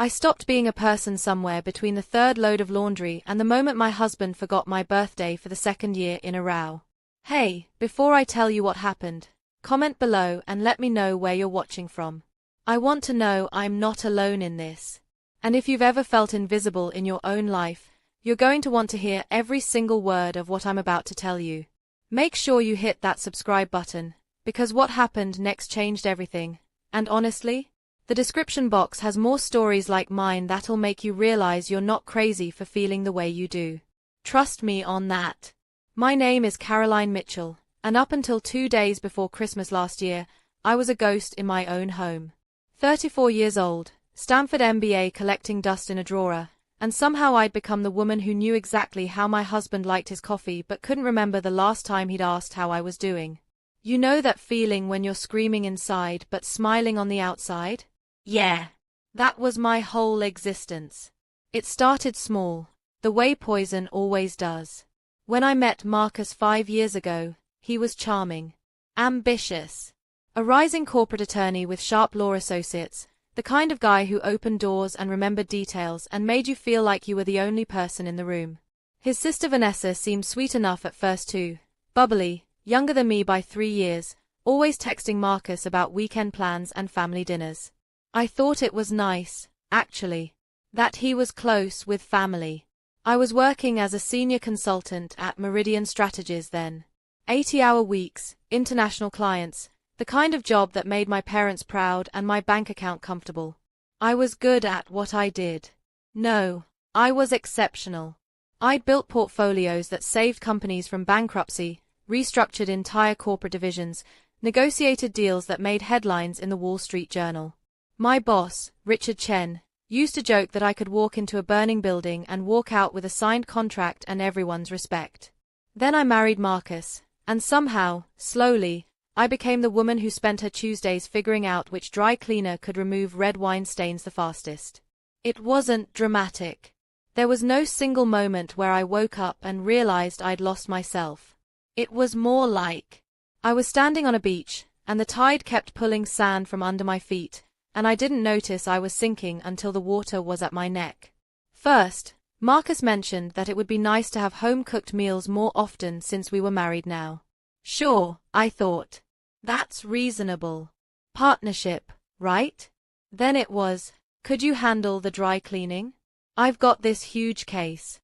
I stopped being a person somewhere between the third load of laundry and the moment my husband forgot my birthday for the second year in a row. Hey, before I tell you what happened, comment below and let me know where you're watching from. I want to know I'm not alone in this. And if you've ever felt invisible in your own life, you're going to want to hear every single word of what I'm about to tell you. Make sure you hit that subscribe button, because what happened next changed everything. And honestly, the description box has more stories like mine that'll make you realize you're not crazy for feeling the way you do. Trust me on that. My name is Caroline Mitchell, and up until 2 days before Christmas last year, I was a ghost in my own home. 34 years old, Stanford MBA collecting dust in a drawer, and somehow I'd become the woman who knew exactly how my husband liked his coffee but couldn't remember the last time he'd asked how I was doing. You know that feeling when you're screaming inside but smiling on the outside? Yeah. That was my whole existence. It started small, the way poison always does. When I met Marcus 5 years ago, he was charming, ambitious, a rising corporate attorney with sharp law associates, the kind of guy who opened doors and remembered details and made you feel like you were the only person in the room. His sister Vanessa seemed sweet enough at first too, bubbly, younger than me by 3 years, always texting Marcus about weekend plans and family dinners. I thought it was nice, actually, that he was close with family. I was working as a senior consultant at Meridian Strategies then. 80-hour weeks, international clients, the kind of job that made my parents proud and my bank account comfortable. I was good at what I did. No, I was exceptional. I'd built portfolios that saved companies from bankruptcy, restructured entire corporate divisions, negotiated deals that made headlines in the Wall Street Journal. My boss, Richard Chen, used to joke that I could walk into a burning building and walk out with a signed contract and everyone's respect. Then I married Marcus, and somehow, slowly, I became the woman who spent her Tuesdays figuring out which dry cleaner could remove red wine stains the fastest. It wasn't dramatic. There was no single moment where I woke up and realized I'd lost myself. It was more like I was standing on a beach, and the tide kept pulling sand from under my feet, and I didn't notice I was sinking until the water was at my neck. First, Marcus mentioned that it would be nice to have home-cooked meals more often since we were married now. Sure, I thought. That's reasonable. Partnership, right? Then it was, could you handle the dry cleaning? I've got this huge case.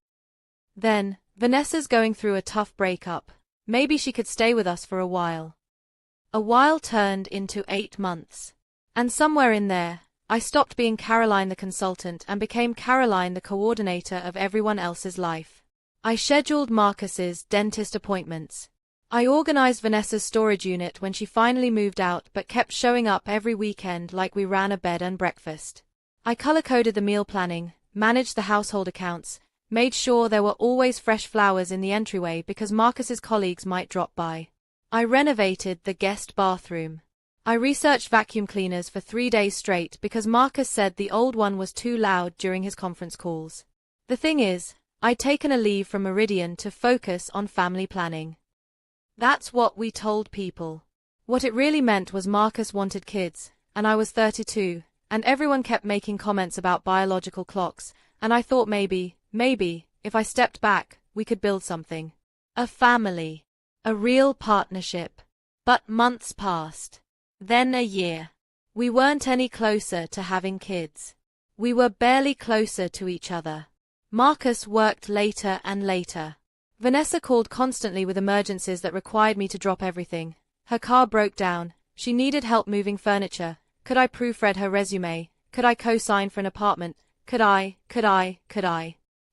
Then, Vanessa's going through a tough breakup. Maybe she could stay with us for a while. A while turned into 8 months. And somewhere in there, I stopped being Caroline the consultant and became Caroline the coordinator of everyone else's life. I scheduled Marcus's dentist appointments. I organized Vanessa's storage unit when she finally moved out but kept showing up every weekend like we ran a bed and breakfast. I color-coded the meal planning, managed the household accounts, made sure there were always fresh flowers in the entryway because Marcus's colleagues might drop by. I renovated the guest bathroom. I researched vacuum cleaners for 3 days straight because Marcus said the old one was too loud during his conference calls. The thing is, I'd taken a leave from Meridian to focus on family planning. That's what we told people. What it really meant was Marcus wanted kids, and I was 32, and everyone kept making comments about biological clocks, and I thought maybe, if I stepped back, we could build something. A family. A real partnership. But months passed. Then a year. We weren't any closer to having kids. We were barely closer to each other. Marcus worked later and later. Vanessa called constantly with emergencies that required me to drop everything. Her car broke down. She needed help moving furniture. Could I proofread her resume? Could I co-sign for an apartment? Could I?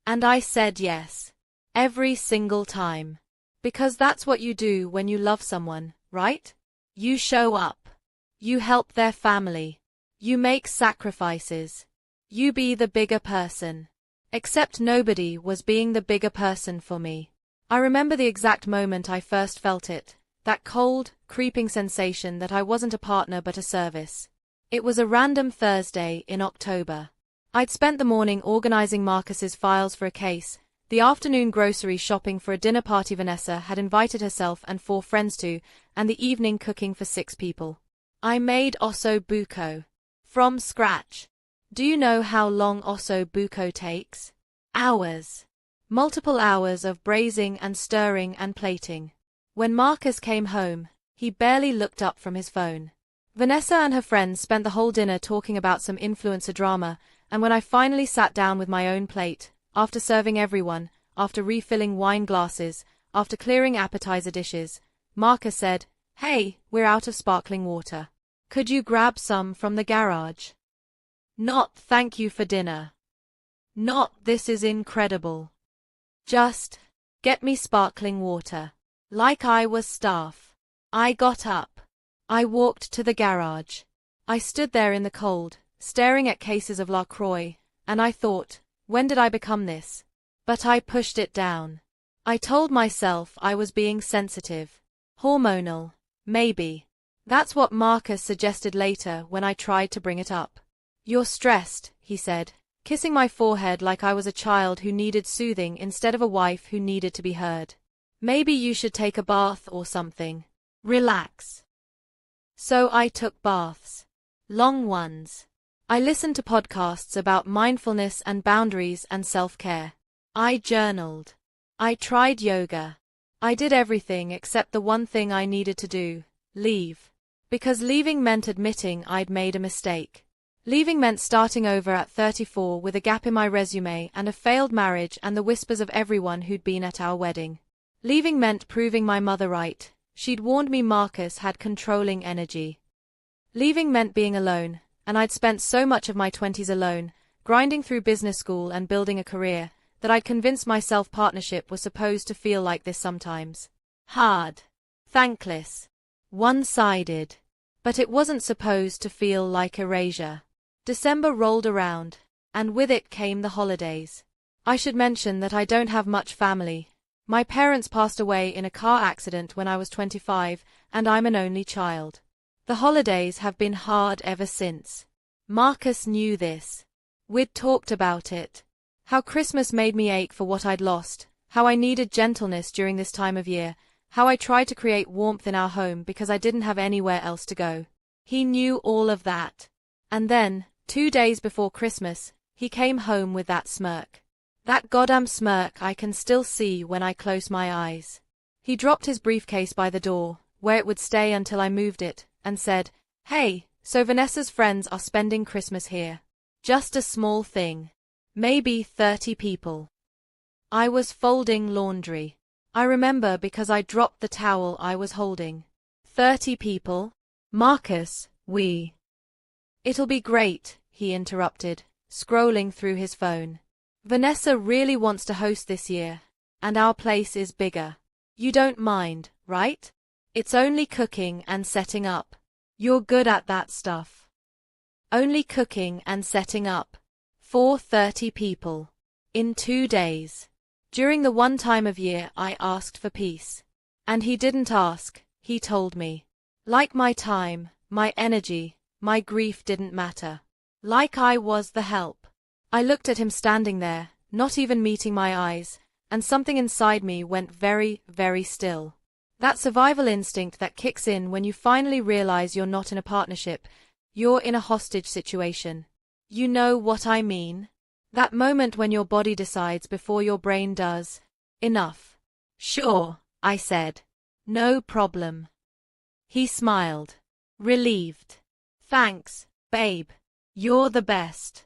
And I said yes. Every single time. Because that's what you do when you love someone, right? You show up. You help their family. You make sacrifices. You be the bigger person. Except nobody was being the bigger person for me. I remember the exact moment I first felt it, that cold, creeping sensation that I wasn't a partner but a service. It was a random Thursday in October. I'd spent the morning organizing Marcus's files for a case, the afternoon grocery shopping for a dinner party Vanessa had invited herself and 4 friends to, and the evening cooking for 6 people. I made osso buco. From scratch. Do you know how long osso buco takes? Hours. Multiple hours of braising and stirring and plating. When Marcus came home, he barely looked up from his phone. Vanessa and her friends spent the whole dinner talking about some influencer drama, and when I finally sat down with my own plate, after serving everyone, after refilling wine glasses, after clearing appetizer dishes, Marcus said, "Hey, we're out of sparkling water. Could you grab some from the garage?" Not "thank you for dinner." Not "this is incredible." Just, "get me sparkling water." Like I was staff. I got up. I walked to the garage. I stood there in the cold, staring at cases of LaCroix, and I thought, when did I become this? But I pushed it down. I told myself I was being sensitive. Hormonal. Maybe. That's what Marcus suggested later when I tried to bring it up. "You're stressed," he said, kissing my forehead like I was a child who needed soothing instead of a wife who needed to be heard. "Maybe you should take a bath or something. Relax." So I took baths. Long ones. I listened to podcasts about mindfulness and boundaries and self-care. I journaled. I tried yoga. I did everything except the one thing I needed to do: leave. Because leaving meant admitting I'd made a mistake. Leaving meant starting over at 34 with a gap in my resume and a failed marriage and the whispers of everyone who'd been at our wedding. Leaving meant proving my mother right. She'd warned me Marcus had controlling energy. Leaving meant being alone, and I'd spent so much of my 20s alone, grinding through business school and building a career, that I'd convinced myself partnership was supposed to feel like this sometimes. Hard. Thankless. One-sided. But it wasn't supposed to feel like erasure. December rolled around, and with it came the holidays. I should mention that I don't have much family. My parents passed away in a car accident when I was 25, and I'm an only child. The holidays have been hard ever since. Marcus knew this. We'd talked about it. How Christmas made me ache for what I'd lost, how I needed gentleness during this time of year, how I tried to create warmth in our home because I didn't have anywhere else to go. He knew all of that. And then, 2 days before Christmas, he came home with that smirk. That goddamn smirk I can still see when I close my eyes. He dropped his briefcase by the door, where it would stay until I moved it, and said, "Hey, so Vanessa's friends are spending Christmas here. Just a small thing. Maybe 30 people." I was folding laundry. I remember because I dropped the towel I was holding. 30 people? Marcus, It'll be great, he interrupted, scrolling through his phone. "Vanessa really wants to host this year, and our place is bigger. You don't mind, right? It's only cooking and setting up. You're good at that stuff." Only cooking and setting up. For 30 people. In 2 days. During the one time of year I asked for peace. And he didn't ask, he told me. Like my time, my energy, my grief didn't matter. Like I was the help. I looked at him standing there, not even meeting my eyes, and something inside me went very, very still. That survival instinct that kicks in when you finally realize you're not in a partnership, you're in a hostage situation. You know what I mean? That moment when your body decides before your brain does. Enough. "Sure," I said. "No problem." He smiled. Relieved. "Thanks, babe. You're the best."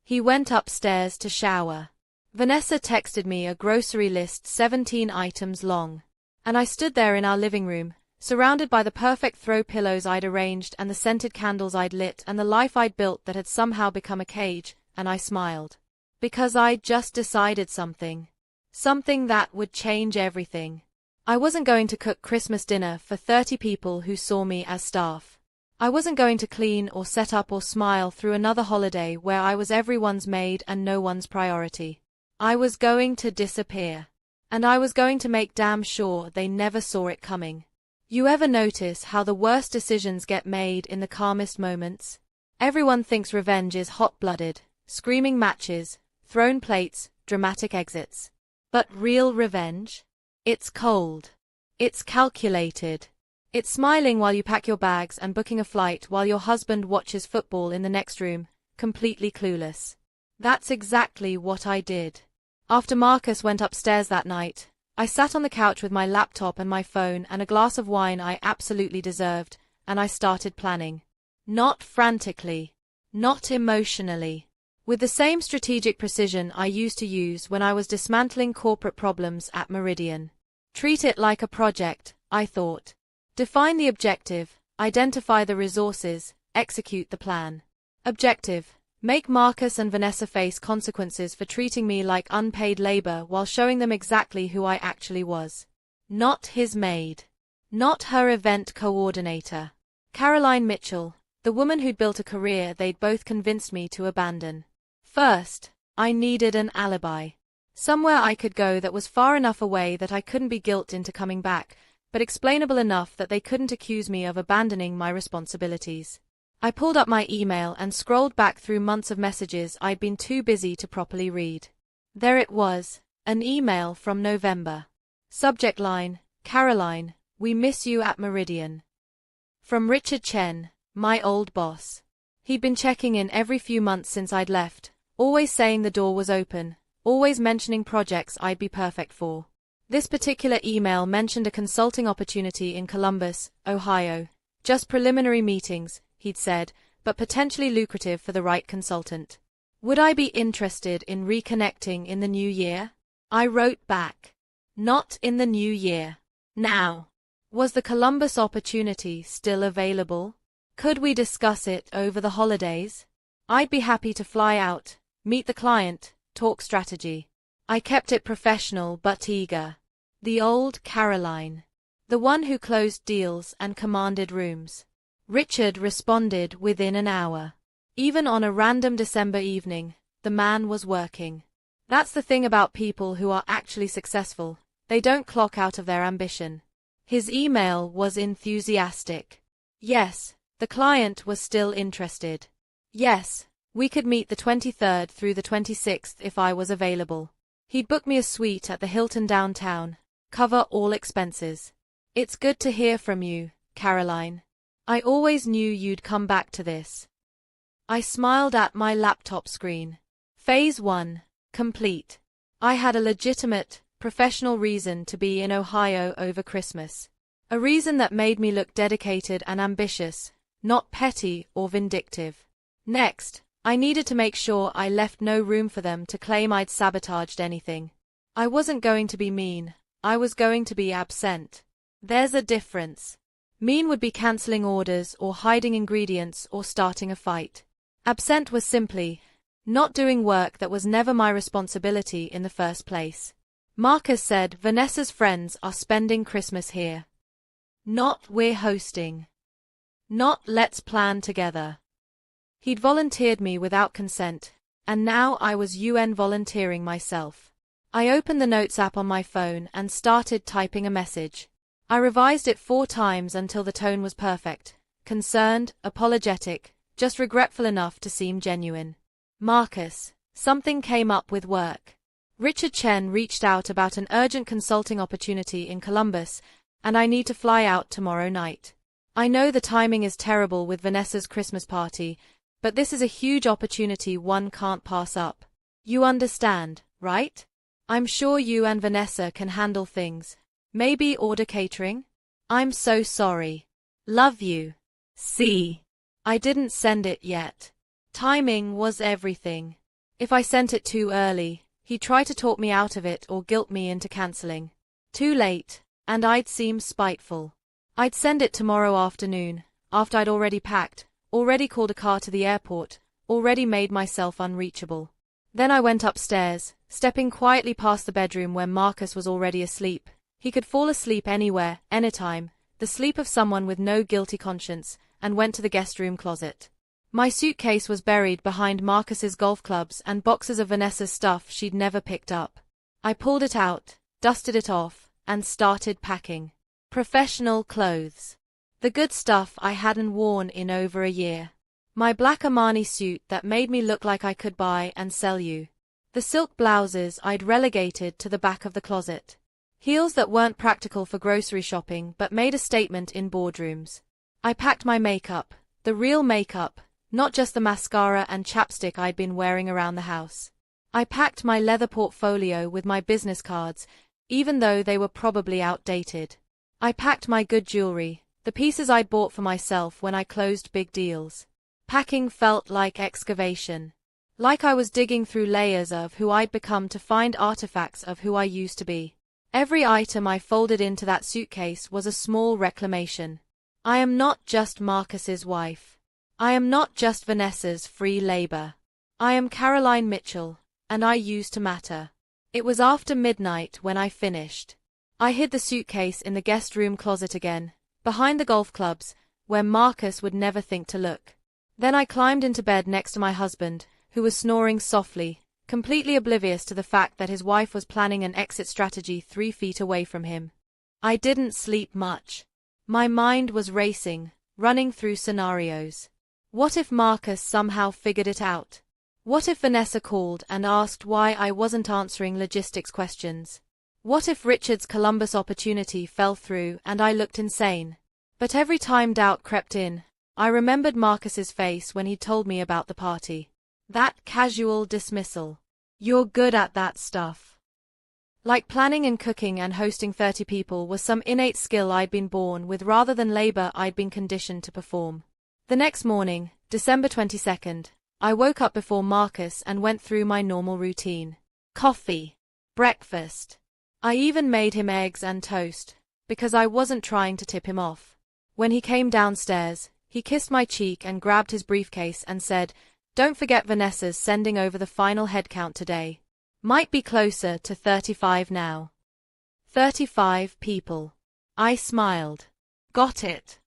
He went upstairs to shower. Vanessa texted me a grocery list 17 items long. And I stood there in our living room, surrounded by the perfect throw pillows I'd arranged and the scented candles I'd lit and the life I'd built that had somehow become a cage, and I smiled. Because I'd just decided something. Something that would change everything. I wasn't going to cook Christmas dinner for 30 people who saw me as staff. I wasn't going to clean or set up or smile through another holiday where I was everyone's maid and no one's priority. I was going to disappear. And I was going to make damn sure they never saw it coming. You ever notice how the worst decisions get made in the calmest moments? Everyone thinks revenge is hot-blooded, screaming matches, thrown plates, dramatic exits. But real revenge? It's cold. It's calculated. It's smiling while you pack your bags and booking a flight while your husband watches football in the next room, completely clueless. That's exactly what I did. After Marcus went upstairs that night, I sat on the couch with my laptop and my phone and a glass of wine I absolutely deserved, and I started planning. Not frantically. Not emotionally. With the same strategic precision I used to use when I was dismantling corporate problems at Meridian. Treat it like a project, I thought. Define the objective, identify the resources, execute the plan. Objective: make Marcus and Vanessa face consequences for treating me like unpaid labor while showing them exactly who I actually was. Not his maid. Not her event coordinator. Caroline Mitchell, the woman who'd built a career they'd both convinced me to abandon. First, I needed an alibi. Somewhere I could go that was far enough away that I couldn't be guilted into coming back, but explainable enough that they couldn't accuse me of abandoning my responsibilities. I pulled up my email and scrolled back through months of messages I'd been too busy to properly read. There it was, an email from November. Subject line: Caroline, we miss you at Meridian. From Richard Chen, my old boss. He'd been checking in every few months since I'd left, always saying the door was open, always mentioning projects I'd be perfect for. This particular email mentioned a consulting opportunity in Columbus, Ohio. Just preliminary meetings, he'd said, but potentially lucrative for the right consultant. Would I be interested in reconnecting in the new year? I wrote back. Not in the new year. Now. Was the Columbus opportunity still available? Could we discuss it over the holidays? I'd be happy to fly out, meet the client, talk strategy. I kept it professional but eager. The old Caroline. The one who closed deals and commanded rooms. Richard responded within an hour. Even on a random December evening, the man was working. That's the thing about people who are actually successful. They don't clock out of their ambition. His email was enthusiastic. Yes, the client was still interested. Yes, we could meet the 23rd through the 26th if I was available. He'd book me a suite at the Hilton downtown, cover all expenses. It's good to hear from you, Caroline. I always knew you'd come back to this. I smiled at my laptop screen. Phase 1, complete. I had a legitimate, professional reason to be in Ohio over Christmas. A reason that made me look dedicated and ambitious, not petty or vindictive. Next, I needed to make sure I left no room for them to claim I'd sabotaged anything. I wasn't going to be mean, I was going to be absent. There's a difference. Mean would be cancelling orders or hiding ingredients or starting a fight. Absent was simply not doing work that was never my responsibility in the first place. Marcus said Vanessa's friends are spending Christmas here. Not we're hosting. Not let's plan together. He'd volunteered me without consent, and now I was volunteering myself. I opened the Notes app on my phone and started typing a message. I revised it 4 times until the tone was perfect. Concerned, apologetic, just regretful enough to seem genuine. Marcus, something came up with work. Richard Chen reached out about an urgent consulting opportunity in Columbus, and I need to fly out tomorrow night. I know the timing is terrible with Vanessa's Christmas party, but this is a huge opportunity one can't pass up. You understand, right? I'm sure you and Vanessa can handle things. Maybe order catering? I'm so sorry. Love you. See. I didn't send it yet. Timing was everything. If I sent it too early, he'd try to talk me out of it or guilt me into cancelling. Too late, and I'd seem spiteful. I'd send it tomorrow afternoon, after I'd already packed, already called a car to the airport, already made myself unreachable. Then I went upstairs, stepping quietly past the bedroom where Marcus was already asleep. He could fall asleep anywhere, anytime, the sleep of someone with no guilty conscience, and went to the guest room closet. My suitcase was buried behind Marcus's golf clubs and boxes of Vanessa's stuff she'd never picked up. I pulled it out, dusted it off, and started packing. Professional clothes. The good stuff I hadn't worn in over a year. My black Armani suit that made me look like I could buy and sell you. The silk blouses I'd relegated to the back of the closet. Heels that weren't practical for grocery shopping but made a statement in boardrooms. I packed my makeup, the real makeup, not just the mascara and chapstick I'd been wearing around the house. I packed my leather portfolio with my business cards, even though they were probably outdated. I packed my good jewelry, the pieces I'd bought for myself when I closed big deals. Packing felt like excavation. Like I was digging through layers of who I'd become to find artifacts of who I used to be. Every item I folded into that suitcase was a small reclamation. I am not just Marcus's wife. I am not just Vanessa's free labor. I am Caroline Mitchell, and I used to matter. It was after midnight when I finished. I hid the suitcase in the guest room closet again, behind the golf clubs, where Marcus would never think to look. Then I climbed into bed next to my husband, who was snoring softly, completely oblivious to the fact that his wife was planning an exit strategy 3 feet away from him. I didn't sleep much. My mind was racing, running through scenarios. What if Marcus somehow figured it out? What if Vanessa called and asked why I wasn't answering logistics questions? What if Richard's Columbus opportunity fell through and I looked insane? But every time doubt crept in, I remembered Marcus's face when he told me about the party. That casual dismissal. You're good at that stuff. Like planning and cooking and hosting 30 people was some innate skill I'd been born with rather than labor I'd been conditioned to perform. The next morning, December 22nd, I woke up before Marcus and went through my normal routine. Coffee. Breakfast. I even made him eggs and toast, because I wasn't trying to tip him off. When he came downstairs, he kissed my cheek and grabbed his briefcase and said, "Don't forget Vanessa's sending over the final head count today. Might be closer to 35 now." 35 people. I smiled. Got it.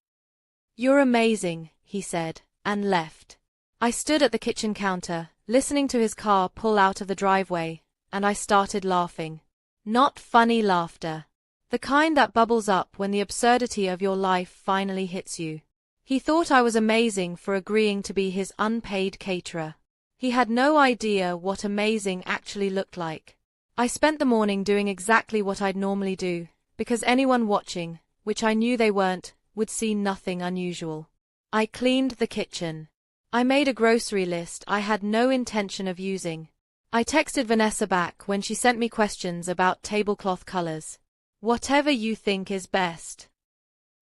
"You're amazing," he said, and left. I stood at the kitchen counter, listening to his car pull out of the driveway, and I started laughing. Not funny laughter. The kind that bubbles up when the absurdity of your life finally hits you. He thought I was amazing for agreeing to be his unpaid caterer. He had no idea what amazing actually looked like. I spent the morning doing exactly what I'd normally do, because anyone watching, which I knew they weren't, would see nothing unusual. I cleaned the kitchen. I made a grocery list I had no intention of using. I texted Vanessa back when she sent me questions about tablecloth colors. "Whatever you think is best,"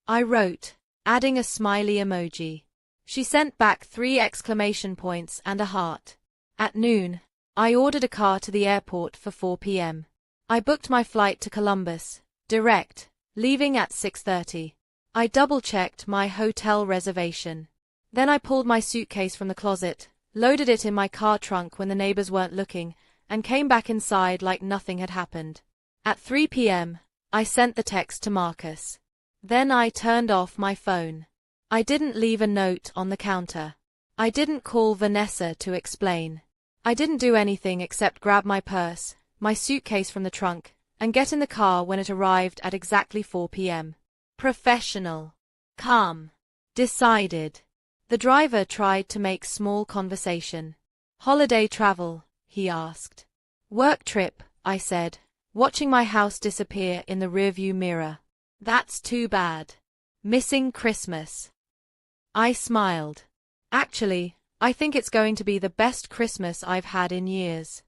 I wrote, adding a smiley emoji. She sent back 3 exclamation points and a heart. At noon, I ordered a car to the airport for 4 p.m. I booked my flight to Columbus, direct, leaving at 6:30. I double-checked my hotel reservation. Then I pulled my suitcase from the closet, loaded it in my car trunk when the neighbors weren't looking, and came back inside like nothing had happened. At 3 p.m., I sent the text to Marcus. Then I turned off my phone. I didn't leave a note on the counter. I didn't call Vanessa to explain. I didn't do anything except grab my purse, my suitcase from the trunk, and get in the car when it arrived at exactly 4 p.m. Professional. Calm. Decided. The driver tried to make small conversation. "Holiday travel?" he asked. "Work trip," I said, watching my house disappear in the rearview mirror. "That's too bad. Missing Christmas." I smiled. "Actually, I think it's going to be the best Christmas I've had in years."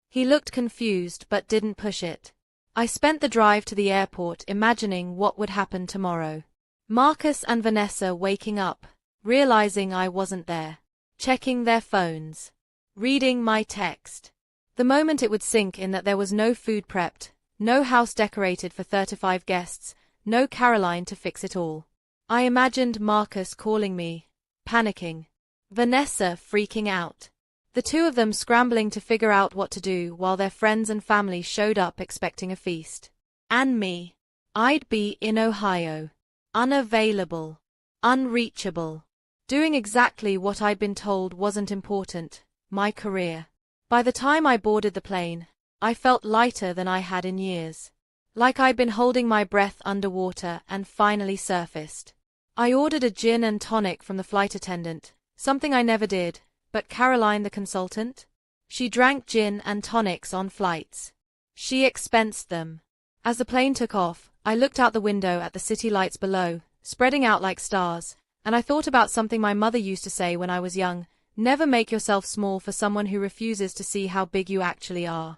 He looked confused but didn't push it. I spent the drive to the airport imagining what would happen tomorrow. Marcus and Vanessa waking up, realizing I wasn't there, checking their phones, reading my text. The moment it would sink in that there was no food prepped, no house decorated for 35 guests, no Caroline to fix it all. I imagined Marcus calling me, panicking, Vanessa freaking out, the two of them scrambling to figure out what to do while their friends and family showed up expecting a feast. And me. I'd be in Ohio. Unavailable. Unreachable. Doing exactly what I'd been told wasn't important, my career. By the time I boarded the plane, I felt lighter than I had in years. Like I'd been holding my breath underwater and finally surfaced. I ordered a gin and tonic from the flight attendant, something I never did, but Caroline the consultant? She drank gin and tonics on flights. She expensed them. As the plane took off, I looked out the window at the city lights below, spreading out like stars, And I thought about something my mother used to say when I was young: never make yourself small for someone who refuses to see how big you actually are.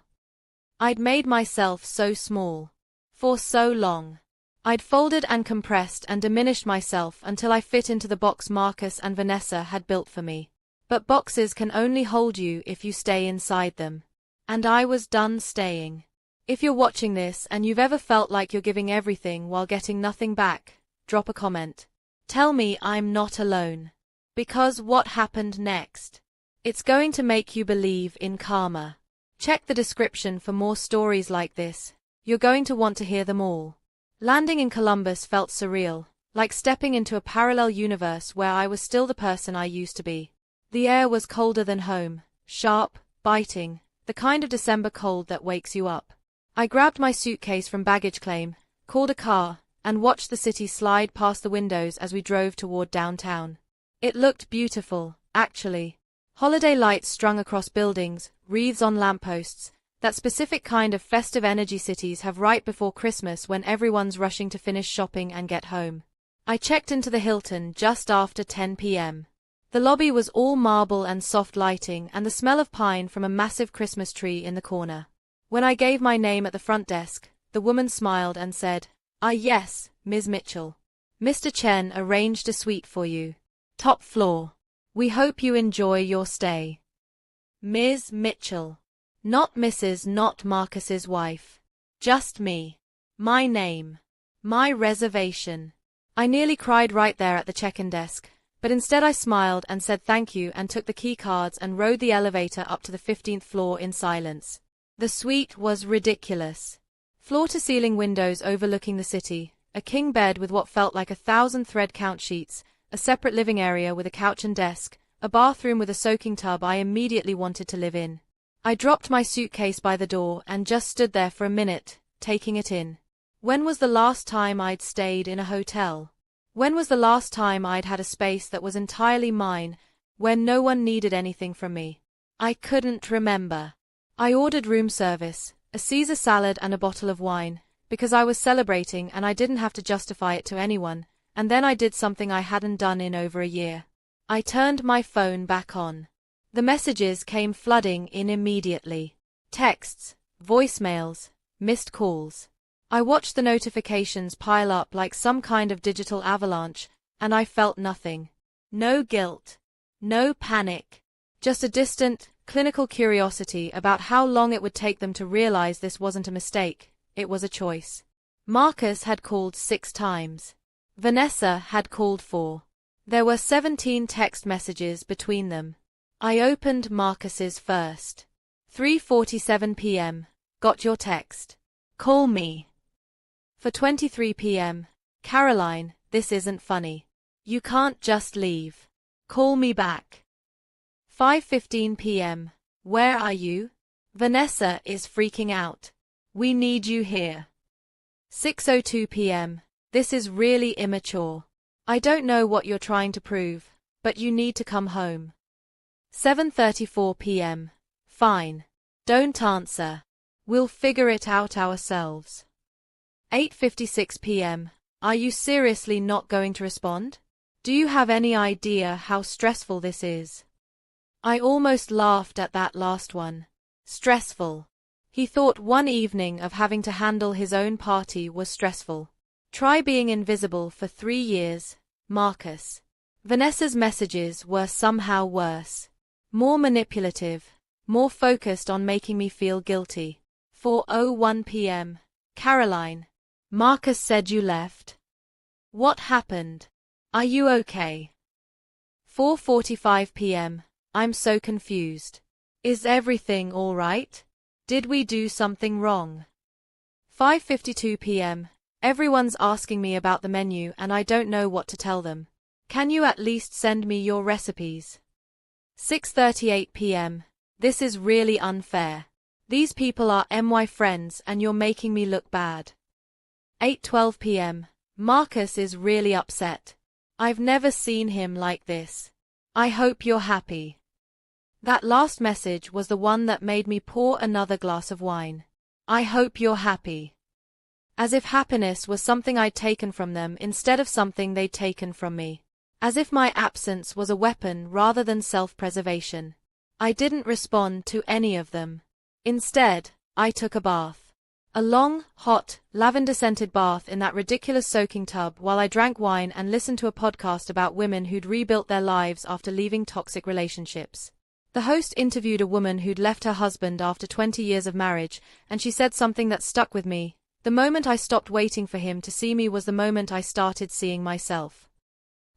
I'd made myself so small. For so long. I'd folded and compressed and diminished myself until I fit into the box Marcus and Vanessa had built for me. But boxes can only hold you if you stay inside them. And I was done staying. If you're watching this and you've ever felt like you're giving everything while getting nothing back, drop a comment. Tell me I'm not alone. Because what happened next? It's going to make you believe in karma. Check the description for more stories like this. You're going to want to hear them all. Landing in Columbus felt surreal, like stepping into a parallel universe where I was still the person I used to be. The air was colder than home, sharp, biting, the kind of December cold that wakes you up. I grabbed my suitcase from baggage claim, called a car, and watched the city slide past the windows as we drove toward downtown. It looked beautiful, actually. Holiday lights strung across buildings, wreaths on lampposts, that specific kind of festive energy cities have right before Christmas when everyone's rushing to finish shopping and get home. I checked into the Hilton just after 10 p.m. The lobby was all marble and soft lighting and the smell of pine from a massive Christmas tree in the corner. When I gave my name at the front desk, the woman smiled and said, "Ah yes, Ms. Mitchell. Mr. Chen arranged a suite for you. Top floor. We hope you enjoy your stay." Ms. Mitchell. Not Mrs. Not Marcus's wife. Just me. My name. My reservation. I nearly cried right there at the check-in desk, but instead I smiled and said thank you and took the key cards and rode the elevator up to the 15th floor in silence. The suite was ridiculous. Floor-to-ceiling windows overlooking the city, a king bed with what felt like 1,000 thread count sheets, a separate living area with a couch and desk, a bathroom with a soaking tub I immediately wanted to live in. I dropped my suitcase by the door and just stood there for a minute, taking it in. When was the last time I'd stayed in a hotel? When was the last time I'd had a space that was entirely mine, where no one needed anything from me? I couldn't remember. I ordered room service, a Caesar salad and a bottle of wine, because I was celebrating and I didn't have to justify it to anyone, and then I did something I hadn't done in over a year. I turned my phone back on. The messages came flooding in immediately. Texts, voicemails, missed calls. I watched the notifications pile up like some kind of digital avalanche, and I felt nothing. No guilt. No panic. Just a distant, clinical curiosity about how long it would take them to realize this wasn't a mistake, it was a choice. Marcus had called 6 times. Vanessa had called 4. There were 17 text messages between them. I opened Marcus's first. 3:47 p.m. Got your text. Call me. 4:23 p.m. Caroline, this isn't funny. You can't just leave. Call me back. 5:15 p.m. Where are you? Vanessa is freaking out. We need you here. 6:02 p.m. This is really immature. I don't know what you're trying to prove, but you need to come home. 7:34 p.m. Fine. Don't answer. We'll figure it out ourselves. 8:56 p.m. Are you seriously not going to respond? Do you have any idea how stressful this is? I almost laughed at that last one. Stressful. He thought one evening of having to handle his own party was stressful. Try being invisible for 3 years, Marcus. Vanessa's messages were somehow worse. More manipulative. More focused on making me feel guilty. 4:01 p.m. Caroline. Marcus said you left. What happened? Are you okay? 4:45 p.m. I'm so confused. Is everything all right? Did we do something wrong? 5:52 p.m. Everyone's asking me about the menu and I don't know what to tell them. Can you at least send me your recipes? 6:38 p.m. This is really unfair. These people are my friends and you're making me look bad. 8:12 p.m. Marcus is really upset. I've never seen him like this. I hope you're happy. That last message was the one that made me pour another glass of wine. I hope you're happy. As if happiness was something I'd taken from them instead of something they'd taken from me. as if my absence was a weapon rather than self-preservation. I didn't respond to any of them. Instead, I took a bath. A long, hot, lavender-scented bath in that ridiculous soaking tub while I drank wine and listened to a podcast about women who'd rebuilt their lives after leaving toxic relationships. The host interviewed a woman who'd left her husband after 20 years of marriage, and she said something that stuck with me. The moment I stopped waiting for him to see me was the moment I started seeing myself.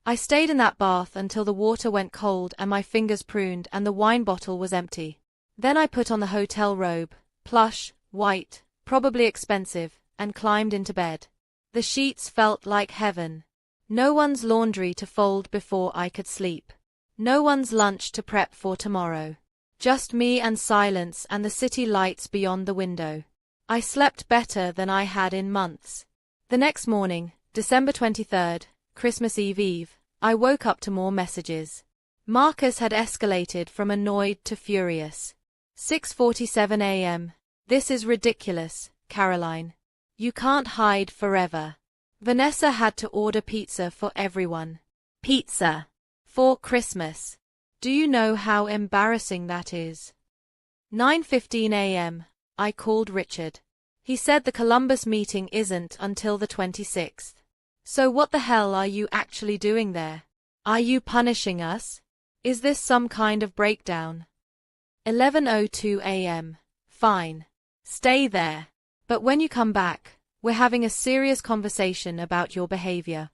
I stayed in that bath until the water went cold and my fingers pruned and the wine bottle was empty. Then I put on the hotel robe, plush, white, probably expensive, and climbed into bed. The sheets felt like heaven. No one's laundry to fold before I could sleep. No one's lunch to prep for tomorrow. Just me and silence and the city lights beyond the window. I slept better than I had in months. The next morning, December 23rd, Christmas Eve, I woke up to more messages. Marcus had escalated from annoyed to furious. 6:47 a.m. This is ridiculous, Caroline. You can't hide forever. Vanessa had to order pizza for everyone. Pizza. For Christmas. Do you know how embarrassing that is? 9:15 a.m. I called Richard. He said the Columbus meeting isn't until the 26th. So what the hell are you actually doing there? Are you punishing us? Is this some kind of breakdown? 11:02 a.m. Fine. Stay there. But when you come back, we're having a serious conversation about your behavior.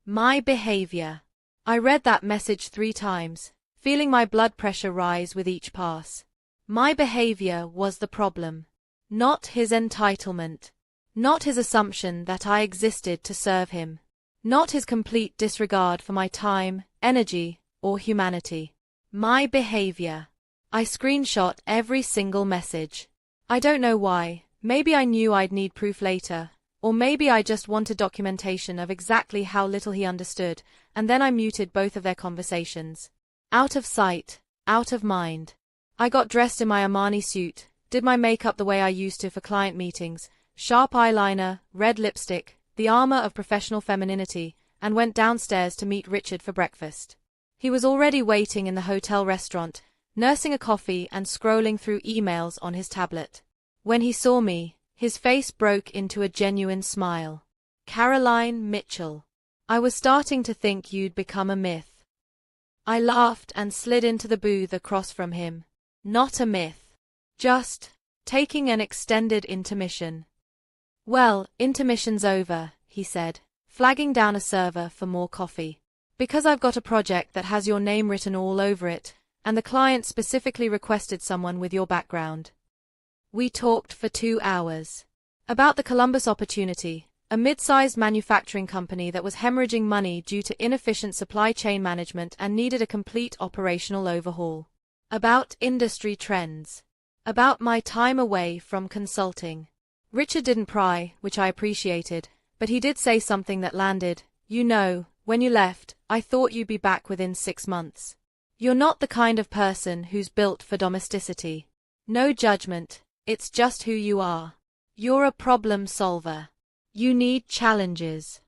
My behavior. I read that message 3 times, feeling my blood pressure rise with each pass. My behavior was the problem. Not his entitlement. Not his assumption that I existed to serve him. Not his complete disregard for my time, energy, or humanity. My behavior. I screenshot every single message. I don't know why. Maybe I knew I'd need proof later. Or maybe I just wanted documentation of exactly how little he understood, and then I muted both of their conversations. Out of sight, out of mind. I got dressed in my Armani suit, did my makeup the way I used to for client meetings, sharp eyeliner, red lipstick, the armor of professional femininity, and went downstairs to meet Richard for breakfast. He was already waiting in the hotel restaurant, nursing a coffee and scrolling through emails on his tablet. When he saw me, his face broke into a genuine smile. Caroline Mitchell. I was starting to think you'd become a myth. I laughed and slid into the booth across from him. Not a myth. Just taking an extended intermission. Well, intermission's over, he said, flagging down a server for more coffee. Because I've got a project that has your name written all over it, and the client specifically requested someone with your background. We talked for 2 hours. About the Columbus opportunity, a mid-sized manufacturing company that was hemorrhaging money due to inefficient supply chain management and needed a complete operational overhaul. About industry trends. About my time away from consulting. Richard didn't pry, which I appreciated, but he did say something that landed. You know, when you left, I thought you'd be back within 6 months. You're not the kind of person who's built for domesticity. No judgment. It's just who you are. You're a problem solver. You need challenges.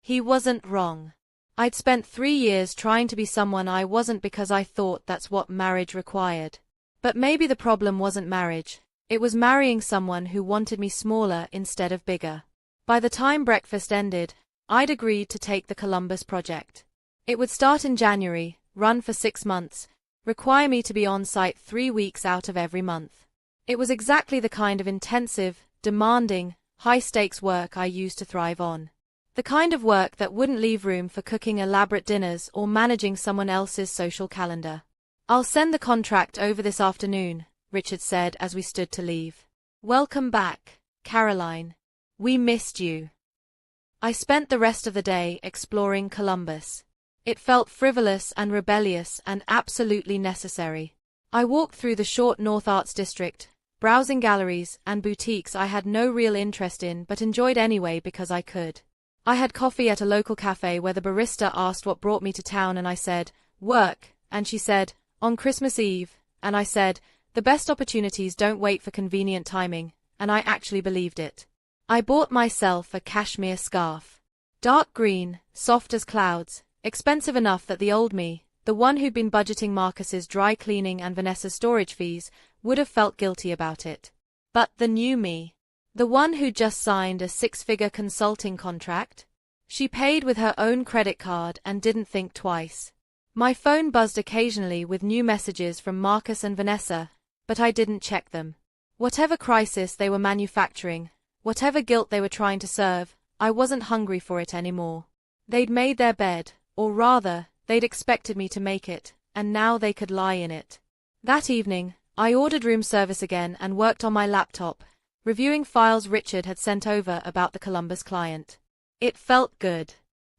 He wasn't wrong. I'd spent 3 years trying to be someone I wasn't because I thought that's what marriage required. But maybe the problem wasn't marriage. It was marrying someone who wanted me smaller instead of bigger. By the time breakfast ended, I'd agreed to take the Columbus project. It would start in January, run for 6 months, require me to be on site 3 weeks out of every month. It was exactly the kind of intensive, demanding, high-stakes work I used to thrive on. The kind of work that wouldn't leave room for cooking elaborate dinners or managing someone else's social calendar. I'll send the contract over this afternoon, Richard said as we stood to leave. Welcome back, Caroline. We missed you. I spent the rest of the day exploring Columbus. It felt frivolous and rebellious and absolutely necessary. I walked through the short North Arts District, browsing galleries and boutiques I had no real interest in but enjoyed anyway because I could. I had coffee at a local cafe where the barista asked what brought me to town and I said, work, and she said, on Christmas Eve, and I said, the best opportunities don't wait for convenient timing, and I actually believed it. I bought myself a cashmere scarf. Dark green, soft as clouds, Expensive enough that the old me, the one who'd been budgeting Marcus's dry cleaning and Vanessa's storage fees, would have felt guilty about it. But the new me, the one who'd just signed a six-figure consulting contract, she paid with her own credit card and didn't think twice. My phone buzzed occasionally with new messages from Marcus and Vanessa, but I didn't check them. Whatever crisis they were manufacturing, whatever guilt they were trying to serve, I wasn't hungry for it anymore. They'd made their bed, or rather, they'd expected me to make it, and now they could lie in it. That evening, I ordered room service again and worked on my laptop, reviewing files Richard had sent over about the Columbus client. It felt good.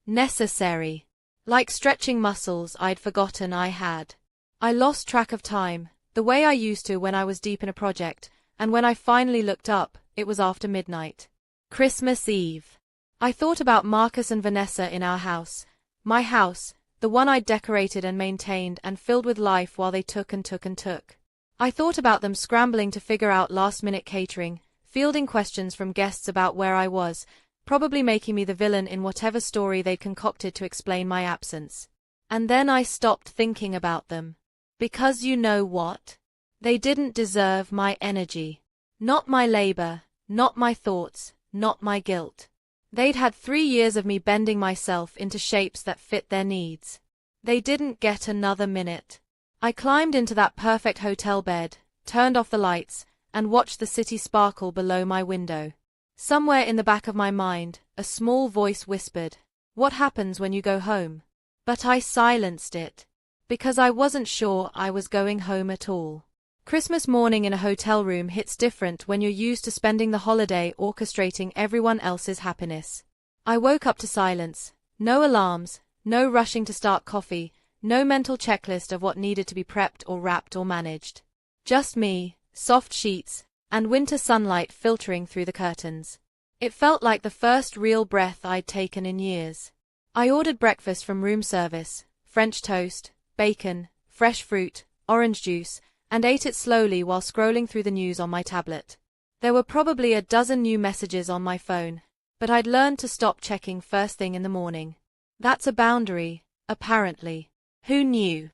Necessary. Like stretching muscles I'd forgotten I had. I lost track of time, the way I used to when I was deep in a project, and when I finally looked up, it was after midnight. Christmas Eve. I thought about Marcus and Vanessa in our house. My house, the one I'd decorated and maintained and filled with life while they took and took and took. I thought about them scrambling to figure out last-minute catering, fielding questions from guests about where I was, probably making me the villain in whatever story they'd concocted to explain my absence. And then I stopped thinking about them. Because you know what? They didn't deserve my energy. Not my labor, not my thoughts, not my guilt. They'd had 3 years of me bending myself into shapes that fit their needs. They didn't get another minute. I climbed into that perfect hotel bed, turned off the lights, and watched the city sparkle below my window. Somewhere in the back of my mind, a small voice whispered, "What happens when you go home?" But I silenced it. Because I wasn't sure I was going home at all. Christmas morning in a hotel room hits different when you're used to spending the holiday orchestrating everyone else's happiness. I woke up to silence. No alarms, no rushing to start coffee, no mental checklist of what needed to be prepped or wrapped or managed. Just me, soft sheets, and winter sunlight filtering through the curtains. It felt like the first real breath I'd taken in years. I ordered breakfast from room service, French toast, bacon, fresh fruit, orange juice, and ate it slowly while scrolling through the news on my tablet. There were probably a dozen new messages on my phone, but I'd learned to stop checking first thing in the morning. That's a boundary, apparently. Who knew?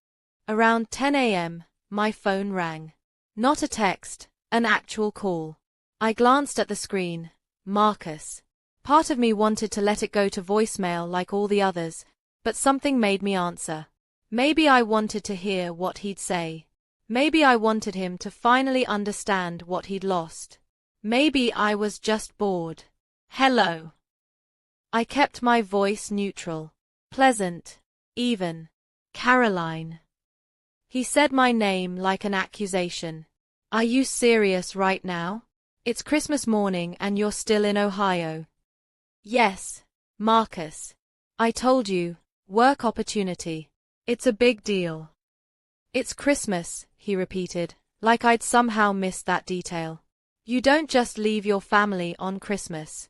Around 10 a.m., my phone rang. Not a text, an actual call. I glanced at the screen. Marcus. Part of me wanted to let it go to voicemail like all the others, but something made me answer. Maybe I wanted to hear what he'd say. Maybe I wanted him to finally understand what he'd lost. Maybe I was just bored. Hello. I kept my voice neutral. Pleasant. Even. Caroline. He said my name like an accusation. Are you serious right now? It's Christmas morning and you're still in Ohio. Yes, Marcus. I told you, work opportunity. It's a big deal. It's Christmas, he repeated, like I'd somehow missed that detail. You don't just leave your family on Christmas.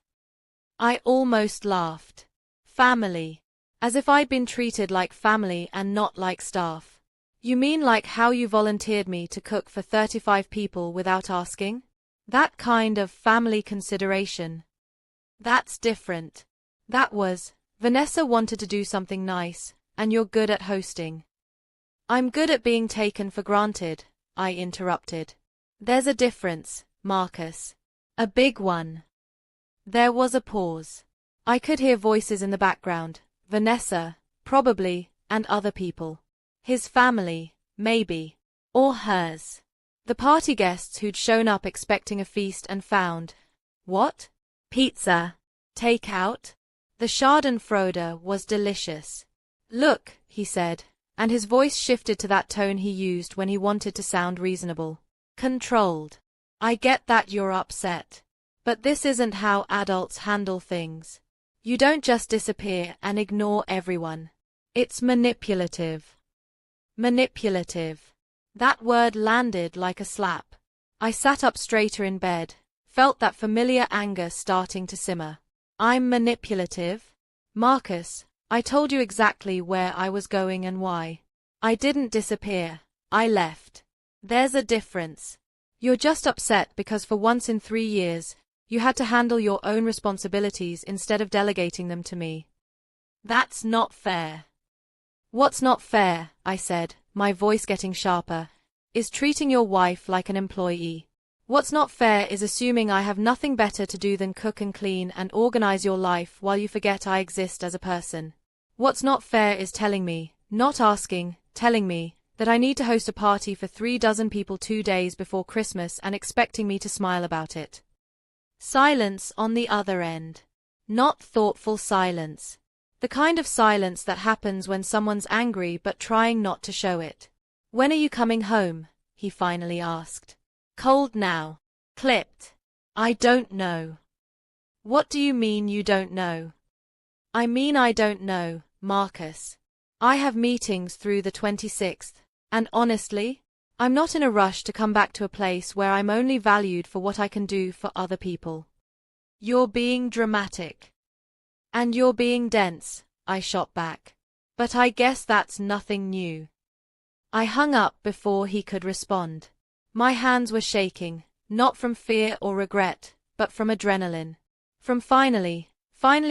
I almost laughed. Family. As if I'd been treated like family and not like staff. You mean like how you volunteered me to cook for 35 people without asking? That kind of family consideration. That's different. That was, Vanessa wanted to do something nice, and you're good at hosting. I'm good at being taken for granted, I interrupted. There's a difference, Marcus. A big one. There was a pause. I could hear voices in the background. Vanessa, probably, and other people. His family, maybe. Or hers. The party guests who'd shown up expecting a feast and found, what? Pizza. Takeout? The Schadenfreude was delicious. Look, he said, and his voice shifted to that tone he used when he wanted to sound reasonable. Controlled. I get that you're upset. But this isn't how adults handle things. You don't just disappear and ignore everyone. It's manipulative. Manipulative. That word landed like a slap. I sat up straighter in bed, felt that familiar anger starting to simmer. I'm manipulative? Marcus, I told you exactly where I was going and why. I didn't disappear. I left. There's a difference. You're just upset because for once in 3 years, you had to handle your own responsibilities instead of delegating them to me. That's not fair. What's not fair, I said, my voice getting sharper, is treating your wife like an employee. What's not fair is assuming I have nothing better to do than cook and clean and organize your life while you forget I exist as a person. What's not fair is telling me, not asking, telling me, that I need to host a party for 36 people 2 days before Christmas and expecting me to smile about it. Silence on the other end. Not thoughtful silence. The kind of silence that happens when someone's angry but trying not to show it. When are you coming home? He finally asked. Cold now. Clipped. I don't know. What do you mean you don't know? I mean I don't know, Marcus. I have meetings through the 26th, and honestly, I'm not in a rush to come back to a place where I'm only valued for what I can do for other people. You're being dramatic. And you're being dense, I shot back. But I guess that's nothing new. I hung up before he could respond. My hands were shaking, not from fear or regret, but from adrenaline. From finally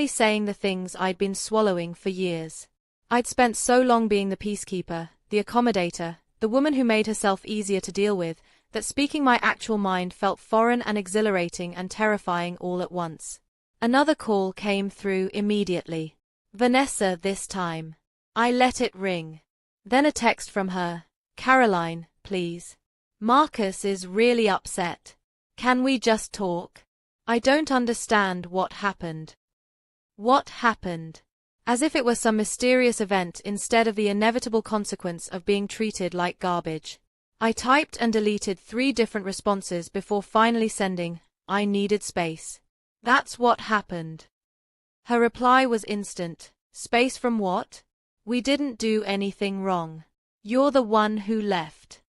saying the things I'd been swallowing for years. I'd spent so long being the peacekeeper, the accommodator, the woman who made herself easier to deal with, that speaking my actual mind felt foreign and exhilarating and terrifying all at once. Another call came through immediately. Vanessa this time. I let it ring. Then a text from her. Caroline, please. Marcus is really upset. Can we just talk? I don't understand what happened. What happened? As if it were some mysterious event instead of the inevitable consequence of being treated like garbage. I typed and deleted 3 different responses before finally sending, I needed space. That's what happened. Her reply was instant. Space from what? We didn't do anything wrong. You're the one who left.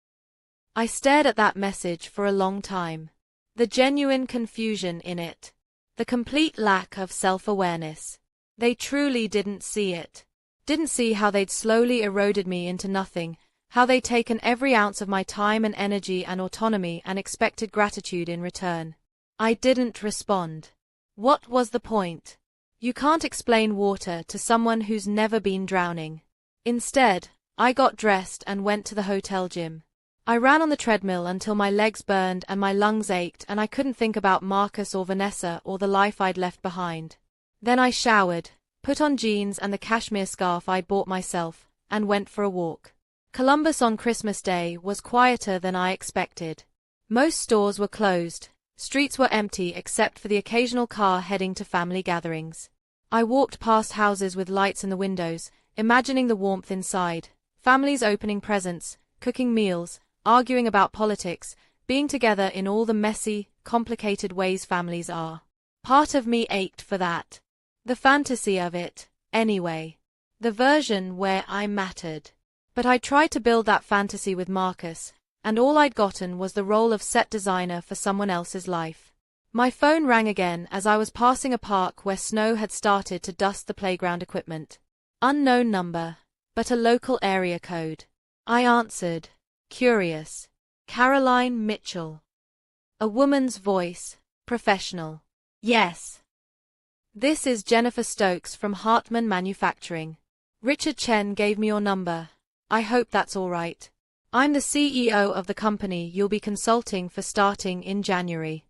I stared at that message for a long time. The genuine confusion in it. The complete lack of self-awareness. They truly didn't see it. Didn't see how they'd slowly eroded me into nothing, how they'd taken every ounce of my time and energy and autonomy and expected gratitude in return. I didn't respond. What was the point? You can't explain water to someone who's never been drowning. Instead, I got dressed and went to the hotel gym. I ran on the treadmill until my legs burned and my lungs ached and I couldn't think about Marcus or Vanessa or the life I'd left behind. Then I showered, put on jeans and the cashmere scarf I'd bought myself, and went for a walk. Columbus on Christmas Day was quieter than I expected. Most stores were closed, streets were empty except for the occasional car heading to family gatherings. I walked past houses with lights in the windows, imagining the warmth inside, families opening presents, cooking meals, arguing about politics, being together in all the messy, complicated ways families are. Part of me ached for that. The fantasy of it, anyway. The version where I mattered. But I tried to build that fantasy with Marcus, and all I'd gotten was the role of set designer for someone else's life. My phone rang again as I was passing a park where snow had started to dust the playground equipment. Unknown number, but a local area code. I answered, curious. Caroline Mitchell. A woman's voice, professional. Yes. This is Jennifer Stokes from Hartman Manufacturing. Richard Chen gave me your number. I hope that's all right. I'm the CEO of the company you'll be consulting for starting in January.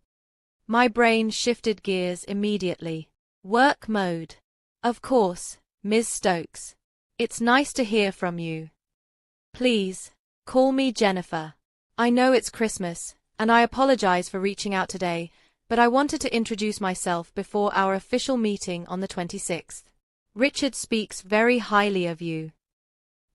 My brain shifted gears immediately. Work mode. Of course, Ms. Stokes. It's nice to hear from you. Please, call me Jennifer. I know it's Christmas, and I apologize for reaching out today, but I wanted to introduce myself before our official meeting on the 26th. Richard speaks very highly of you.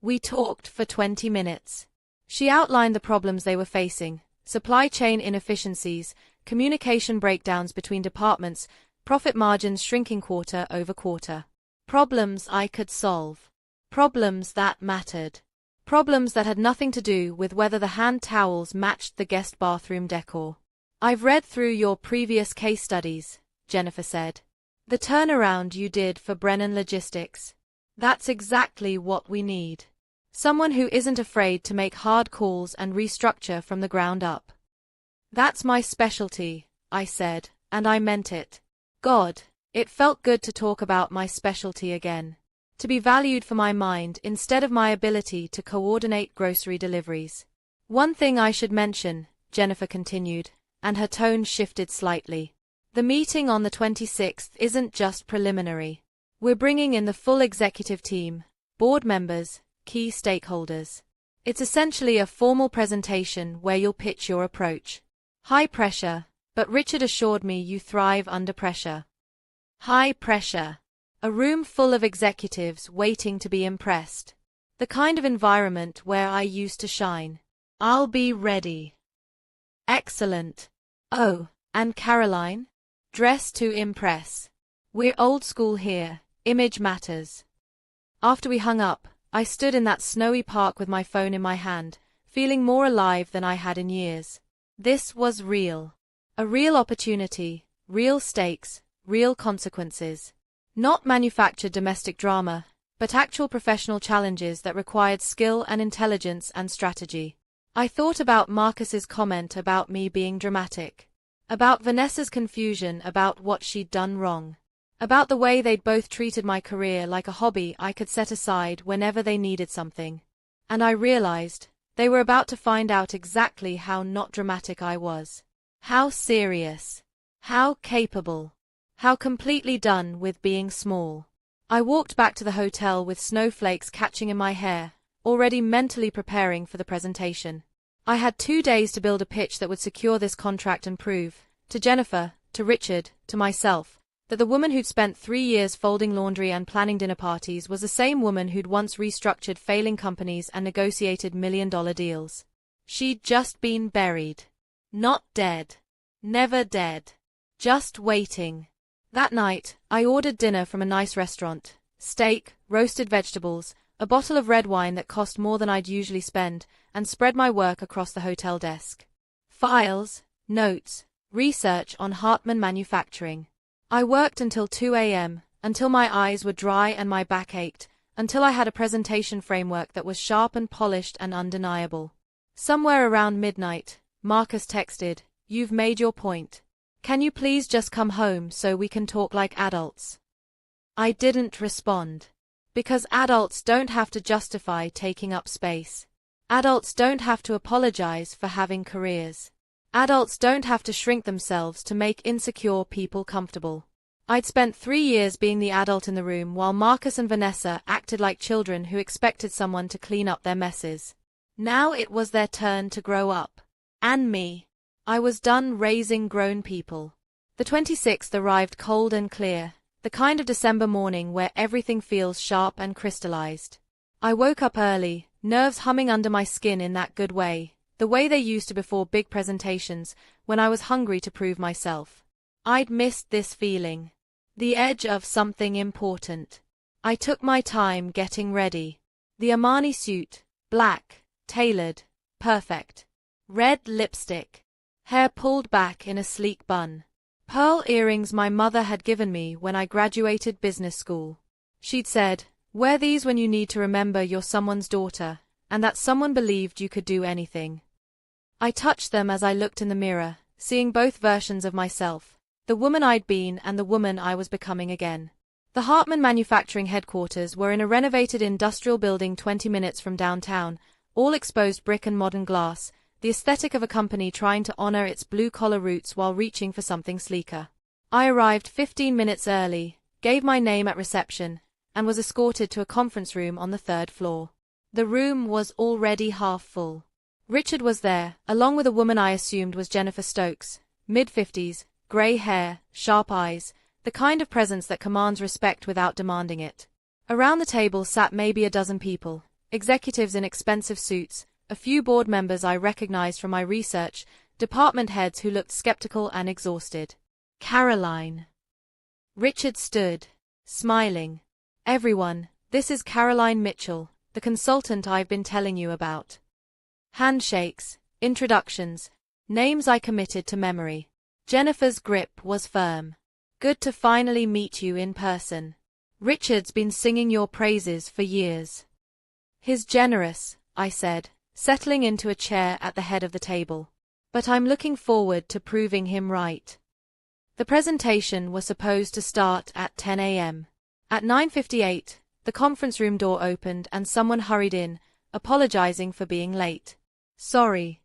We talked for 20 minutes. She outlined the problems they were facing, supply chain inefficiencies, communication breakdowns between departments, profit margins shrinking quarter over quarter. Problems I could solve. Problems that mattered. Problems that had nothing to do with whether the hand towels matched the guest bathroom decor. I've read through your previous case studies, Jennifer said. The turnaround you did for Brennan Logistics. That's exactly what we need. Someone who isn't afraid to make hard calls and restructure from the ground up. That's my specialty, I said, and I meant it. God, it felt good to talk about my specialty again. To be valued for my mind instead of my ability to coordinate grocery deliveries. One thing I should mention, Jennifer continued, and her tone shifted slightly. The meeting on the 26th isn't just preliminary. We're bringing in the full executive team, board members, key stakeholders. It's essentially a formal presentation where you'll pitch your approach. High pressure, but Richard assured me you thrive under pressure. High pressure. A room full of executives waiting to be impressed. The kind of environment where I used to shine. I'll be ready. Excellent. Oh, and Caroline? Dress to impress. We're old school here, image matters. After we hung up, I stood in that snowy park with my phone in my hand, feeling more alive than I had in years. This was real. A real opportunity, real stakes, real consequences. Not manufactured domestic drama, but actual professional challenges that required skill and intelligence and strategy. I thought about Marcus's comment about me being dramatic. About Vanessa's confusion about what she'd done wrong. About the way they'd both treated my career like a hobby I could set aside whenever they needed something. And I realized, they were about to find out exactly how not dramatic I was. How serious. How capable. How completely done with being small. I walked back to the hotel with snowflakes catching in my hair, already mentally preparing for the presentation. I had 2 days to build a pitch that would secure this contract and prove, to Jennifer, to Richard, to myself, that the woman who'd spent 3 years folding laundry and planning dinner parties was the same woman who'd once restructured failing companies and negotiated million-dollar deals. She'd just been buried. Not dead. Never dead. Just waiting. That night, I ordered dinner from a nice restaurant. Steak, roasted vegetables, a bottle of red wine that cost more than I'd usually spend, and spread my work across the hotel desk. Files, notes, research on Hartman Manufacturing. I worked until 2 a.m., until my eyes were dry and my back ached, until I had a presentation framework that was sharp and polished and undeniable. Somewhere around midnight, Marcus texted, "You've made your point. Can you please just come home so we can talk like adults?" I didn't respond. Because adults don't have to justify taking up space. Adults don't have to apologize for having careers. Adults don't have to shrink themselves to make insecure people comfortable. I'd spent 3 years being the adult in the room while Marcus and Vanessa acted like children who expected someone to clean up their messes. Now it was their turn to grow up. And me. I was done raising grown people. The 26th arrived cold and clear, the kind of December morning where everything feels sharp and crystallized. I woke up early, nerves humming under my skin in that good way, the way they used to before big presentations, when I was hungry to prove myself. I'd missed this feeling. The edge of something important. I took my time getting ready. The Armani suit, black, tailored, perfect. Red lipstick. Hair pulled back in a sleek bun. Pearl earrings my mother had given me when I graduated business school. She'd said, "Wear these when you need to remember you're someone's daughter, and that someone believed you could do anything." I touched them as I looked in the mirror, seeing both versions of myself, the woman I'd been and the woman I was becoming again. The Hartman Manufacturing headquarters were in a renovated industrial building 20 minutes from downtown, all exposed brick and modern glass, the aesthetic of a company trying to honor its blue-collar roots while reaching for something sleeker. I arrived 15 minutes early, gave my name at reception, and was escorted to a conference room on the 3rd floor. The room was already half full. Richard was there, along with a woman I assumed was Jennifer Stokes, mid-50s, gray hair, sharp eyes, the kind of presence that commands respect without demanding it. Around the table sat maybe a dozen people, executives in expensive suits, a few board members I recognized from my research, department heads who looked skeptical and exhausted. Caroline. Richard stood, smiling. "Everyone, this is Caroline Mitchell, the consultant I've been telling you about." Handshakes, introductions, names I committed to memory. Jennifer's grip was firm. "Good to finally meet you in person. Richard's been singing your praises for years." "He's generous," I said, settling into a chair at the head of the table. "But I'm looking forward to proving him right." The presentation was supposed to start at 10 a.m. At 9:58, The conference room door opened and someone hurried in, apologizing for being late. Sorry,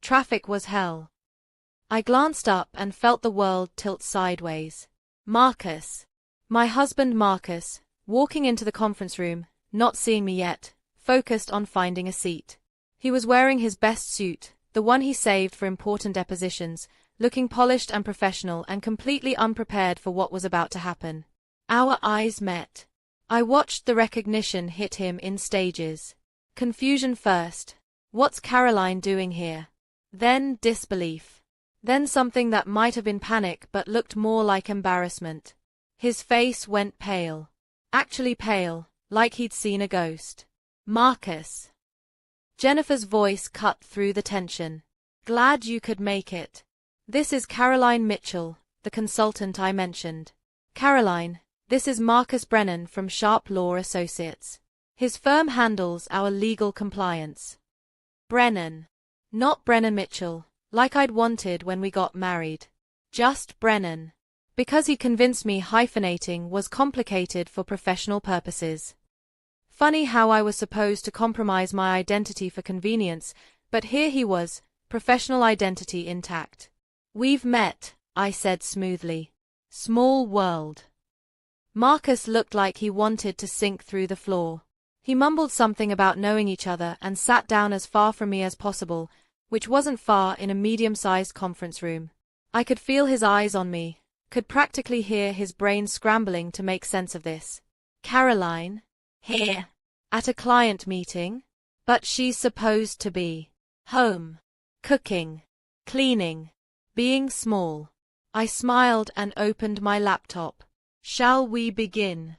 traffic was hell. I glanced up and felt the world tilt sideways. Marcus. My husband Marcus, walking into the conference room, not seeing me yet, focused on finding a seat. He was wearing his best suit, the one he saved for important depositions, looking polished and professional and completely unprepared for what was about to happen. Our eyes met. I watched the recognition hit him in stages. Confusion first. What's Caroline doing here? Then disbelief. Then something that might have been panic but looked more like embarrassment. His face went pale. Actually pale, like he'd seen a ghost. Marcus. Jennifer's voice cut through the tension. Glad you could make it. This is Caroline Mitchell, the consultant I mentioned. Caroline, this is Marcus Brennan from Sharp Law Associates. His firm handles our legal compliance. Brennan. Not Brennan Mitchell, like I'd wanted when we got married. Just Brennan. Because he convinced me hyphenating was complicated for professional purposes. Funny how I was supposed to compromise my identity for convenience, but here he was, professional identity intact. We've met, I said smoothly. Small world. Marcus looked like he wanted to sink through the floor. He mumbled something about knowing each other and sat down as far from me as possible, which wasn't far in a medium-sized conference room. I could feel his eyes on me, could practically hear his brain scrambling to make sense of this. Caroline? Here. At a client meeting? But she's supposed to be home. Cooking. Cleaning. Being small. I smiled and opened my laptop. Shall we begin?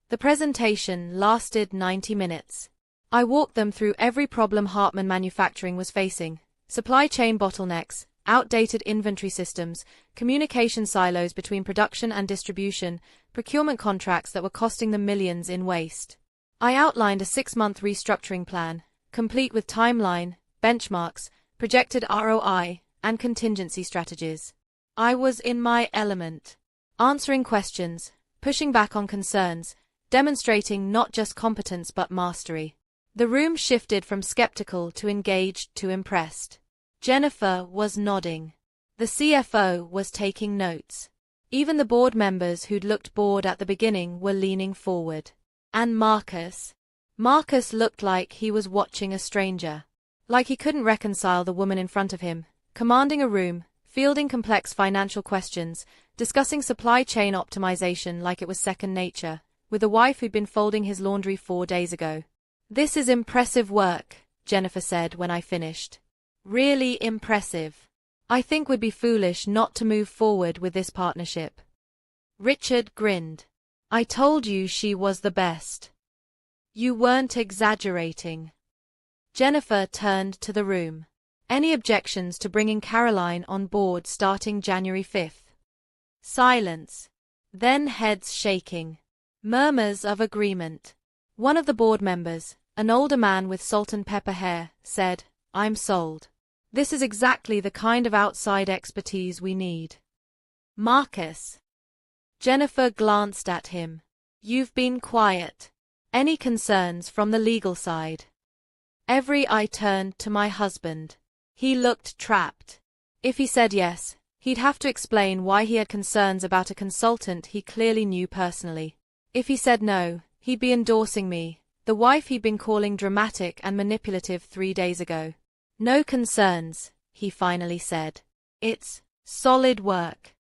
The presentation lasted 90 minutes. I walked them through every problem Hartman Manufacturing was facing: supply chain bottlenecks, outdated inventory systems, communication silos between production and distribution, procurement contracts that were costing them millions in waste. I outlined a 6-month restructuring plan, complete with timeline, benchmarks, projected ROI, and contingency strategies. I was in my element. Answering questions, pushing back on concerns, demonstrating not just competence but mastery. The room shifted from skeptical to engaged to impressed. Jennifer was nodding. The CFO was taking notes. Even the board members who'd looked bored at the beginning were leaning forward. And Marcus? Marcus looked like he was watching a stranger. Like he couldn't reconcile the woman in front of him, commanding a room, fielding complex financial questions, discussing supply chain optimization like it was second nature, with a wife who'd been folding his laundry 4 days ago. This is impressive work, Jennifer said when I finished. Really impressive. I think we'd be foolish not to move forward with this partnership. Richard grinned. I told you she was the best. You weren't exaggerating. Jennifer turned to the room. Any objections to bringing Caroline on board starting January 5th? Silence. Then heads shaking. Murmurs of agreement. One of the board members, an older man with salt and pepper hair, said, I'm sold. This is exactly the kind of outside expertise we need. Marcus. Jennifer glanced at him. You've been quiet. Any concerns from the legal side? I turned to my husband. He looked trapped. If he said yes, he'd have to explain why he had concerns about a consultant he clearly knew personally. If he said no, he'd be endorsing me, the wife he'd been calling dramatic and manipulative 3 days ago. No concerns, he finally said. It's solid work.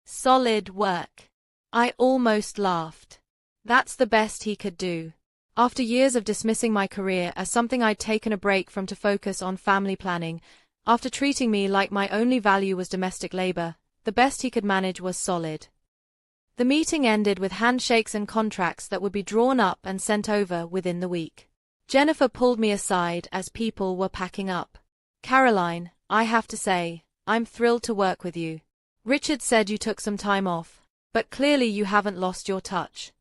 Solid work. I almost laughed. That's the best he could do. After years of dismissing my career as something I'd taken a break from to focus on family planning, after treating me like my only value was domestic labor, the best he could manage was solid. The meeting ended with handshakes and contracts that would be drawn up and sent over within the week. Jennifer pulled me aside as people were packing up. Caroline, I have to say, I'm thrilled to work with you. Richard said you took some time off, but clearly you haven't lost your touch.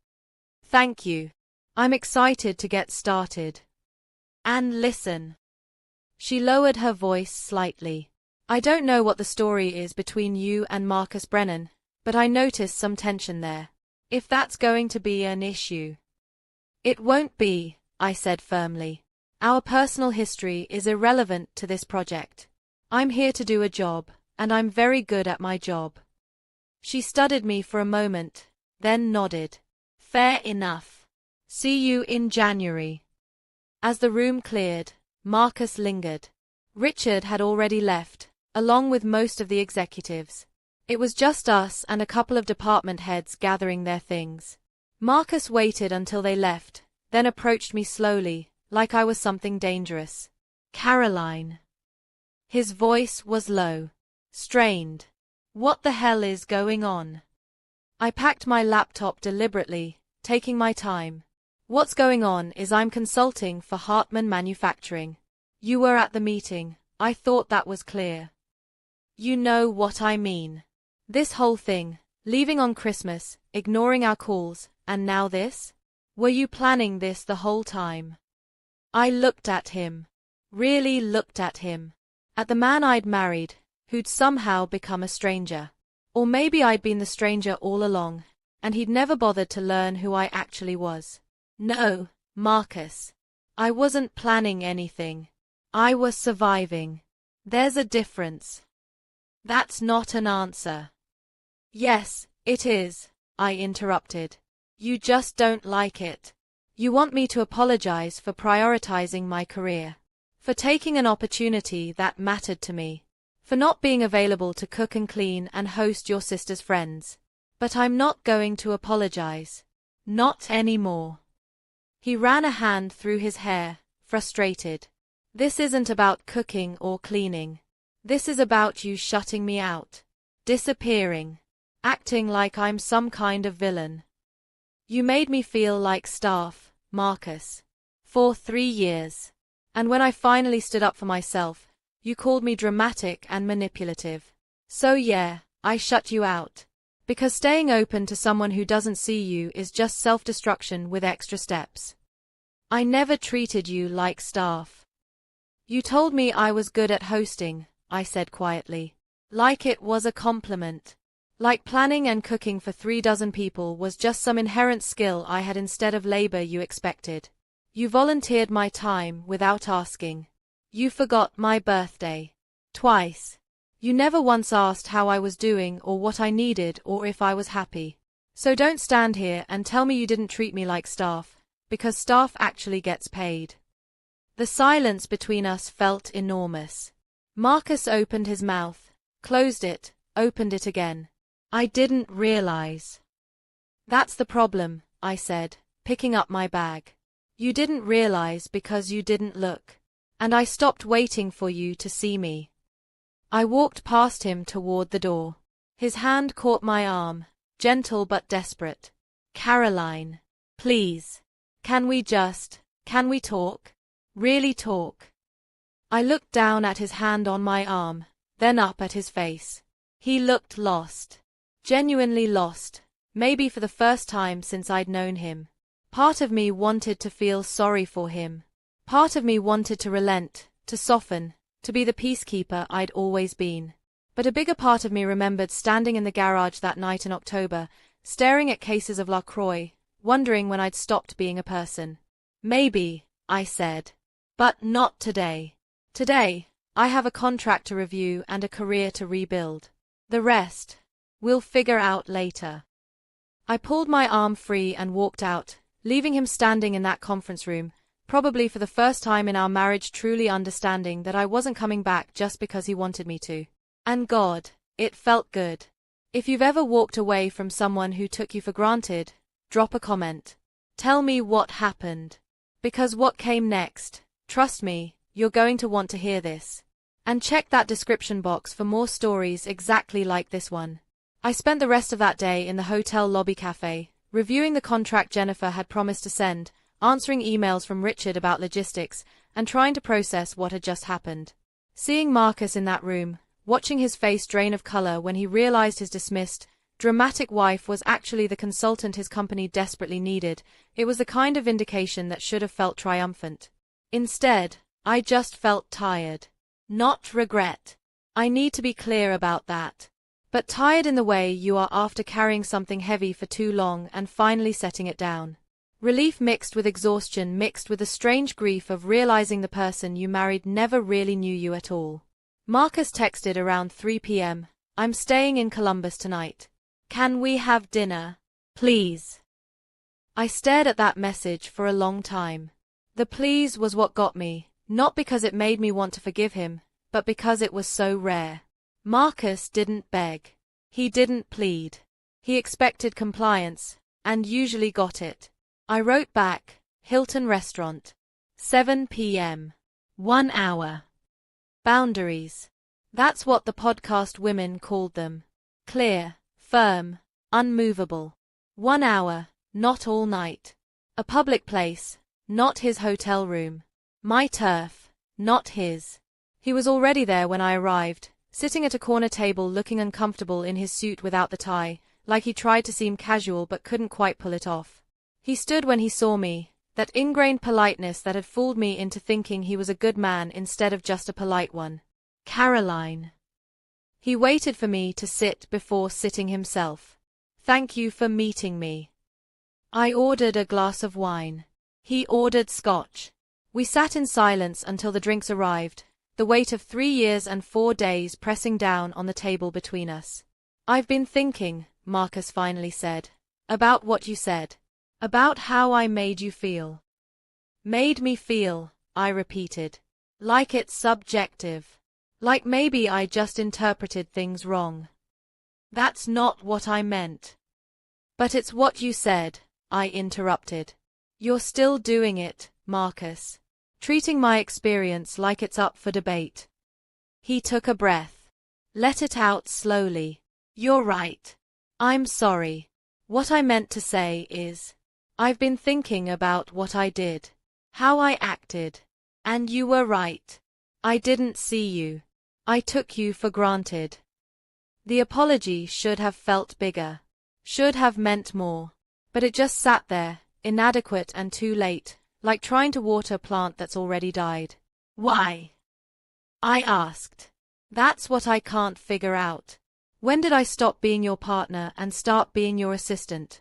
Thank you. I'm excited to get started. And listen. She lowered her voice slightly. I don't know what the story is between you and Marcus Brennan, but I noticed some tension there. If that's going to be an issue, It won't be, I said firmly. Our personal history is irrelevant to this project. I'm here to do a job, and I'm very good at my job. She studied me for a moment, then nodded. Fair enough. See you in January. As the room cleared, Marcus lingered. Richard had already left, along with most of the executives. It was just us and a couple of department heads gathering their things. Marcus waited until they left, then approached me slowly, like I was something dangerous. Caroline. His voice was low, strained. What the hell is going on? I packed my laptop deliberately, taking my time. What's going on is I'm consulting for Hartman Manufacturing. You were at the meeting, I thought that was clear. You know what I mean. This whole thing, leaving on Christmas, ignoring our calls, and now this? Were you planning this the whole time? I looked at him. Really looked at him. At the man I'd married, who'd somehow become a stranger. Or maybe I'd been the stranger all along, and he'd never bothered to learn who I actually was. No, Marcus. I wasn't planning anything. I was surviving. There's a difference. That's not an answer. Yes, it is, I interrupted. You just don't like it. You want me to apologize for prioritizing my career, for taking an opportunity that mattered to me, for not being available to cook and clean and host your sister's friends. But I'm not going to apologize. Not anymore. He ran a hand through his hair, frustrated. This isn't about cooking or cleaning. This is about you shutting me out, disappearing, acting like I'm some kind of villain. You made me feel like staff, Marcus, for 3 years. And when I finally stood up for myself, you called me dramatic and manipulative. So yeah, I shut you out. Because staying open to someone who doesn't see you is just self-destruction with extra steps. I never treated you like staff. You told me I was good at hosting, I said quietly. Like it was a compliment. Like planning and cooking for 36 people was just some inherent skill I had instead of labor you expected. You volunteered my time without asking. You forgot my birthday. Twice. You never once asked how I was doing or what I needed or if I was happy. So don't stand here and tell me you didn't treat me like staff, because staff actually gets paid. The silence between us felt enormous. Marcus opened his mouth, closed it, opened it again. I didn't realize. That's the problem, I said, picking up my bag. You didn't realize because you didn't look. And I stopped waiting for you to see me. I walked past him toward the door. His hand caught my arm, gentle but desperate. Caroline, please. Can we talk? Really talk? I looked down at his hand on my arm, then up at his face. He looked lost. Genuinely lost, maybe for the first time since I'd known him. Part of me wanted to feel sorry for him. Part of me wanted to relent, to soften, to be the peacekeeper I'd always been. But a bigger part of me remembered standing in the garage that night in October, staring at cases of LaCroix, wondering when I'd stopped being a person. Maybe, I said. But not today. Today, I have a contract to review and a career to rebuild. The rest, we'll figure out later. I pulled my arm free and walked out, leaving him standing in that conference room, probably for the first time in our marriage truly understanding that I wasn't coming back just because he wanted me to. And God, it felt good. If you've ever walked away from someone who took you for granted, drop a comment. Tell me what happened. Because what came next, trust me, you're going to want to hear this. And check that description box for more stories exactly like this one. I spent the rest of that day in the hotel lobby cafe, reviewing the contract Jennifer had promised to send, answering emails from Richard about logistics, and trying to process what had just happened. Seeing Marcus in that room, watching his face drain of color when he realized his dismissed, dramatic wife was actually the consultant his company desperately needed, it was the kind of vindication that should have felt triumphant. Instead, I just felt tired. Not regret. I need to be clear about that. But tired in the way you are after carrying something heavy for too long and finally setting it down. Relief mixed with exhaustion mixed with the strange grief of realizing the person you married never really knew you at all. Marcus texted around 3 p.m. I'm staying in Columbus tonight. Can we have dinner, please? I stared at that message for a long time. The please was what got me, not because it made me want to forgive him, but because it was so rare. Marcus didn't beg. He didn't plead. He expected compliance, and usually got it. I wrote back, Hilton Restaurant. 7 p.m. 1 hour. Boundaries. That's what the podcast women called them. Clear, firm, unmovable. 1 hour, not all night. A public place, not his hotel room. My turf, not his. He was already there when I arrived, sitting at a corner table looking uncomfortable in his suit without the tie, like he tried to seem casual but couldn't quite pull it off. He stood when he saw me, that ingrained politeness that had fooled me into thinking he was a good man instead of just a polite one. Caroline. He waited for me to sit before sitting himself. Thank you for meeting me. I ordered a glass of wine. He ordered scotch. We sat in silence until the drinks arrived, the weight of 3 years and 4 days pressing down on the table between us. I've been thinking, Marcus finally said, about what you said. About how I made you feel. Made me feel, I repeated. Like it's subjective. Like maybe I just interpreted things wrong. That's not what I meant. But it's what you said, I interrupted. You're still doing it, Marcus. Treating my experience like it's up for debate. He took a breath. Let it out slowly. You're right. I'm sorry. What I meant to say is, I've been thinking about what I did, how I acted, and you were right. I didn't see you. I took you for granted. The apology should have felt bigger, should have meant more, but it just sat there, inadequate and too late, like trying to water a plant that's already died. Why? I asked. That's what I can't figure out. When did I stop being your partner and start being your assistant?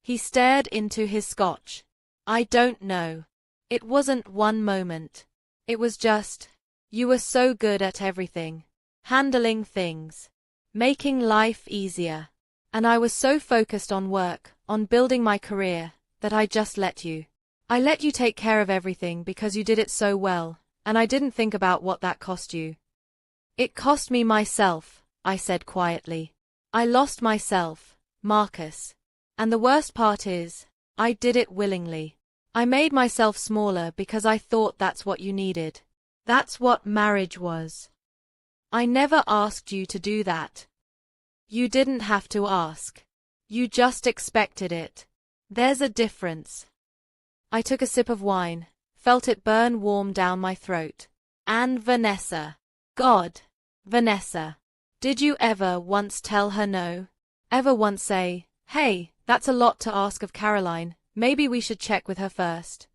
He stared into his scotch. I don't know. It wasn't one moment. It was just, you were so good at everything. Handling things. Making life easier. And I was so focused on work, on building my career, that I just let you. I let you take care of everything because you did it so well, and I didn't think about what that cost you. It cost me myself, I said quietly. I lost myself, Marcus. And the worst part is, I did it willingly. I made myself smaller because I thought that's what you needed. That's what marriage was. I never asked you to do that. You didn't have to ask. You just expected it. There's a difference. I took a sip of wine, felt it burn warm down my throat. And Vanessa. God. Vanessa. Did you ever once tell her no? Ever once say, hey, that's a lot to ask of Caroline, maybe we should check with her first?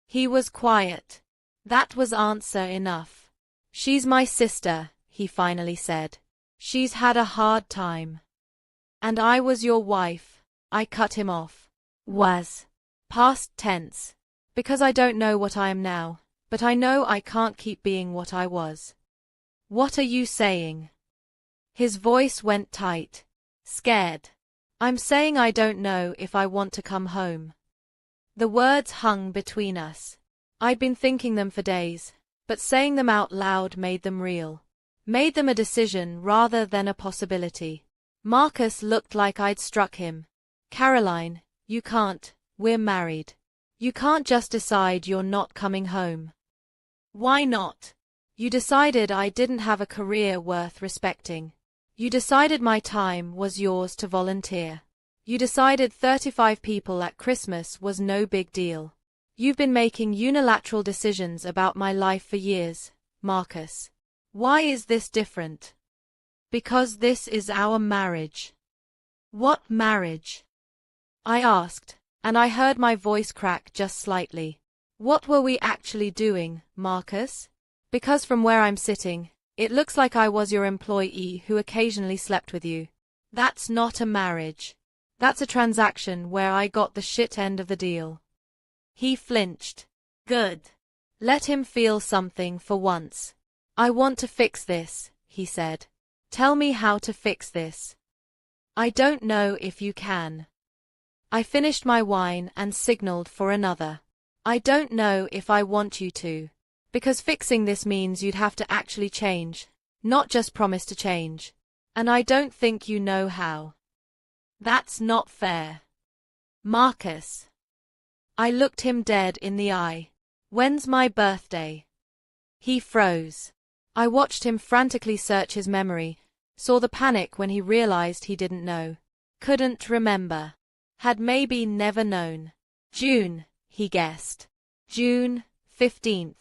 He was quiet. That was answer enough. She's my sister, he finally said. She's had a hard time. And I was your wife, I cut him off. Was. Past tense. Because I don't know what I am now, but I know I can't keep being what I was. What are you saying? His voice went tight. Scared. I'm saying I don't know if I want to come home. The words hung between us. I'd been thinking them for days, but saying them out loud made them real. Made them a decision rather than a possibility. Marcus looked like I'd struck him. Caroline, you can't, we're married. You can't just decide you're not coming home. Why not? You decided I didn't have a career worth respecting. You decided my time was yours to volunteer. You decided 35 people at Christmas was no big deal. You've been making unilateral decisions about my life for years, Marcus. Why is this different? Because this is our marriage. What marriage? I asked, and I heard my voice crack just slightly. What were we actually doing, Marcus? Because from where I'm sitting, it looks like I was your employee who occasionally slept with you. That's not a marriage. That's a transaction where I got the shit end of the deal. He flinched. Good. Let him feel something for once. I want to fix this, he said. Tell me how to fix this. I don't know if you can. I finished my wine and signaled for another. I don't know if I want you to. Because fixing this means you'd have to actually change, not just promise to change. And I don't think you know how. That's not fair. Marcus. I looked him dead in the eye. When's my birthday? He froze. I watched him frantically search his memory, saw the panic when he realized he didn't know. Couldn't remember. Had maybe never known. June, he guessed. June 15th.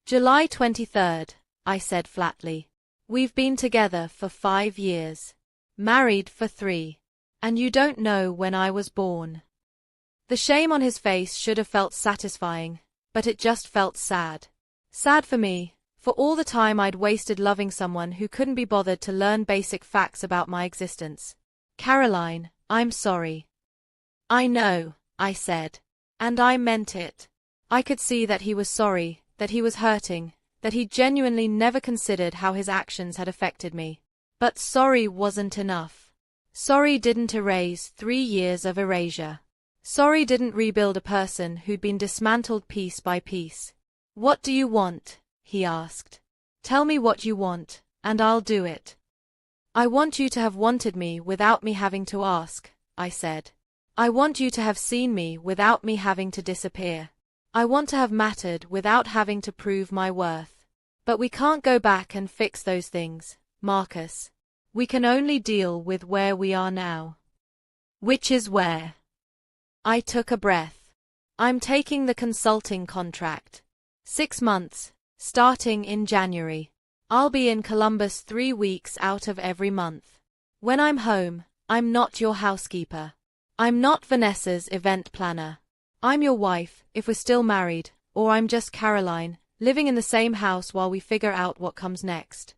July 23rd, I said flatly. We've been together for 5 years. Married for 3. And you don't know when I was born. The shame on his face should have felt satisfying, but it just felt sad. Sad for me, for all the time I'd wasted loving someone who couldn't be bothered to learn basic facts about my existence. Caroline, I'm sorry. I know, I said. And I meant it. I could see that he was sorry, that he was hurting, that he genuinely never considered how his actions had affected me. But sorry wasn't enough. Sorry didn't erase 3 years of erasure. Sorry didn't rebuild a person who'd been dismantled piece by piece. What do you want? He asked. Tell me what you want, and I'll do it. I want you to have wanted me without me having to ask, I said. I want you to have seen me without me having to disappear. I want to have mattered without having to prove my worth. But we can't go back and fix those things, Marcus. We can only deal with where we are now. Which is where? I took a breath. I'm taking the consulting contract. 6 months, starting in January. I'll be in Columbus 3 weeks out of every month. When I'm home, I'm not your housekeeper. I'm not Vanessa's event planner. I'm your wife, if we're still married, or I'm just Caroline, living in the same house while we figure out what comes next.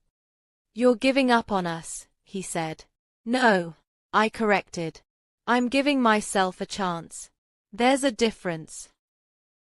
You're giving up on us, he said. No, I corrected. I'm giving myself a chance. There's a difference.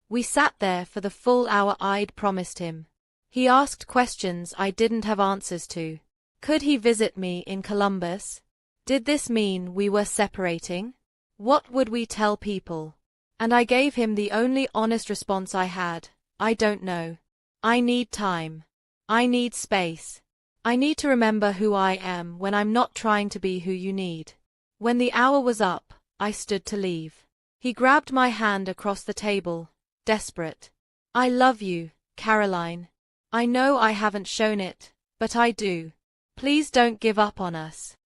We sat there for the full hour I'd promised him. He asked questions I didn't have answers to. Could he visit me in Columbus? Did this mean we were separating? What would we tell people? And I gave him the only honest response I had. I don't know. I need time. I need space. I need to remember who I am when I'm not trying to be who you need. When the hour was up, I stood to leave. He grabbed my hand across the table, desperate. I love you, Caroline. I know I haven't shown it, but I do. Please don't give up on us.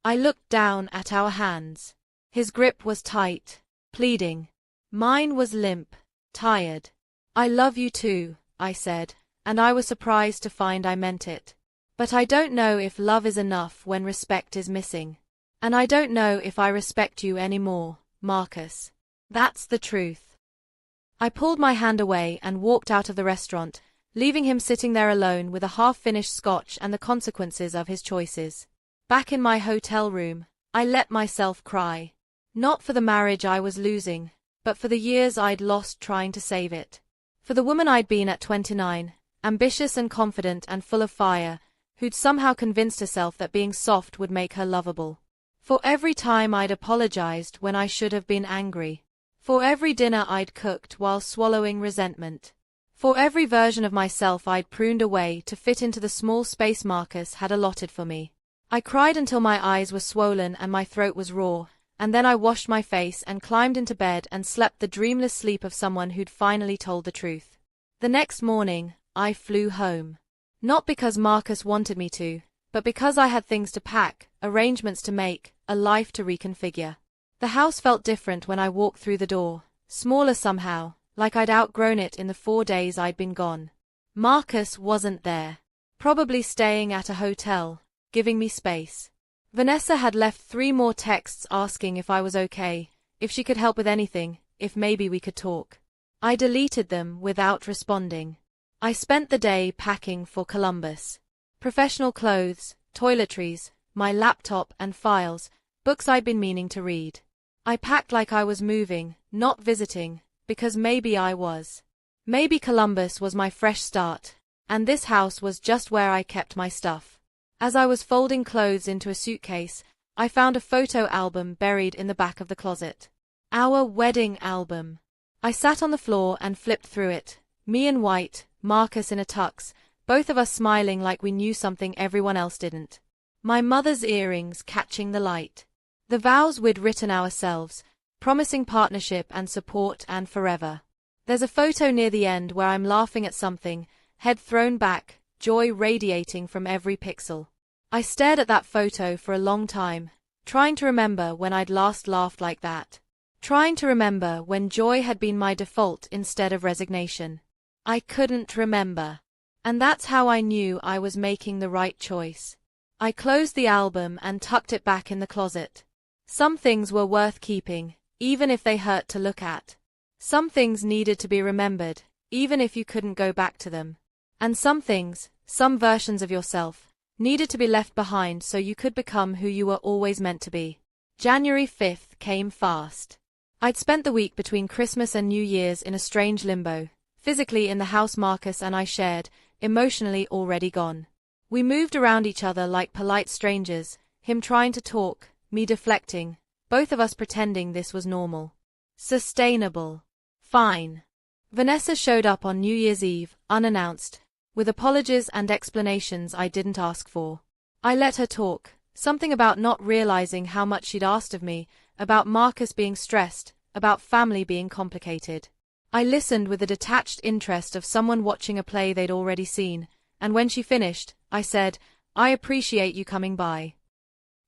I looked down at our hands. His grip was tight, pleading. Mine was limp, tired. I love you too, I said, and I was surprised to find I meant it. But I don't know if love is enough when respect is missing. And I don't know if I respect you anymore, Marcus. That's the truth. I pulled my hand away and walked out of the restaurant, leaving him sitting there alone with a half-finished scotch and the consequences of his choices. Back in my hotel room, I let myself cry. Not for the marriage I was losing, but for the years I'd lost trying to save it. For the woman I'd been at 29, ambitious and confident and full of fire, who'd somehow convinced herself that being soft would make her lovable. For every time I'd apologized when I should have been angry. For every dinner I'd cooked while swallowing resentment. For every version of myself I'd pruned away to fit into the small space Marcus had allotted for me. I cried until my eyes were swollen and my throat was raw, and then I washed my face and climbed into bed and slept the dreamless sleep of someone who'd finally told the truth. The next morning, I flew home. Not because Marcus wanted me to, but because I had things to pack, arrangements to make, a life to reconfigure. The house felt different when I walked through the door, smaller somehow, like I'd outgrown it in the 4 days I'd been gone. Marcus wasn't there. Probably staying at a hotel, giving me space. Vanessa had left 3 more texts asking if I was okay, if she could help with anything, if maybe we could talk. I deleted them without responding. I spent the day packing for Columbus. Professional clothes, toiletries, my laptop and files, Books I'd been meaning to read. I packed like I was moving, not visiting, because maybe I was. Maybe Columbus was my fresh start, and this house was just where I kept my stuff. As I was folding clothes into a suitcase, I found a photo album buried in the back of the closet. Our wedding album. I sat on the floor and flipped through it, me in white, Marcus in a tux, both of us smiling like we knew something everyone else didn't. My mother's earrings catching the light. The vows we'd written ourselves, promising partnership and support and forever. There's a photo near the end where I'm laughing at something, head thrown back, joy radiating from every pixel. I stared at that photo for a long time, trying to remember when I'd last laughed like that. Trying to remember when joy had been my default instead of resignation. I couldn't remember. And that's how I knew I was making the right choice. I closed the album and tucked it back in the closet. Some things were worth keeping, even if they hurt to look at. Some things needed to be remembered, even if you couldn't go back to them. And some things, some versions of yourself, needed to be left behind so you could become who you were always meant to be. January 5th came fast. I'd spent the week between Christmas and New Year's in a strange limbo, physically in the house Marcus and I shared, emotionally already gone. We moved around each other like polite strangers, him trying to talk, me deflecting, both of us pretending this was normal. Sustainable. Fine. Vanessa showed up on New Year's Eve, unannounced, with apologies and explanations I didn't ask for. I let her talk, something about not realizing how much she'd asked of me, about Marcus being stressed, about family being complicated. I listened with the detached interest of someone watching a play they'd already seen, and when she finished, I said, "I appreciate you coming by."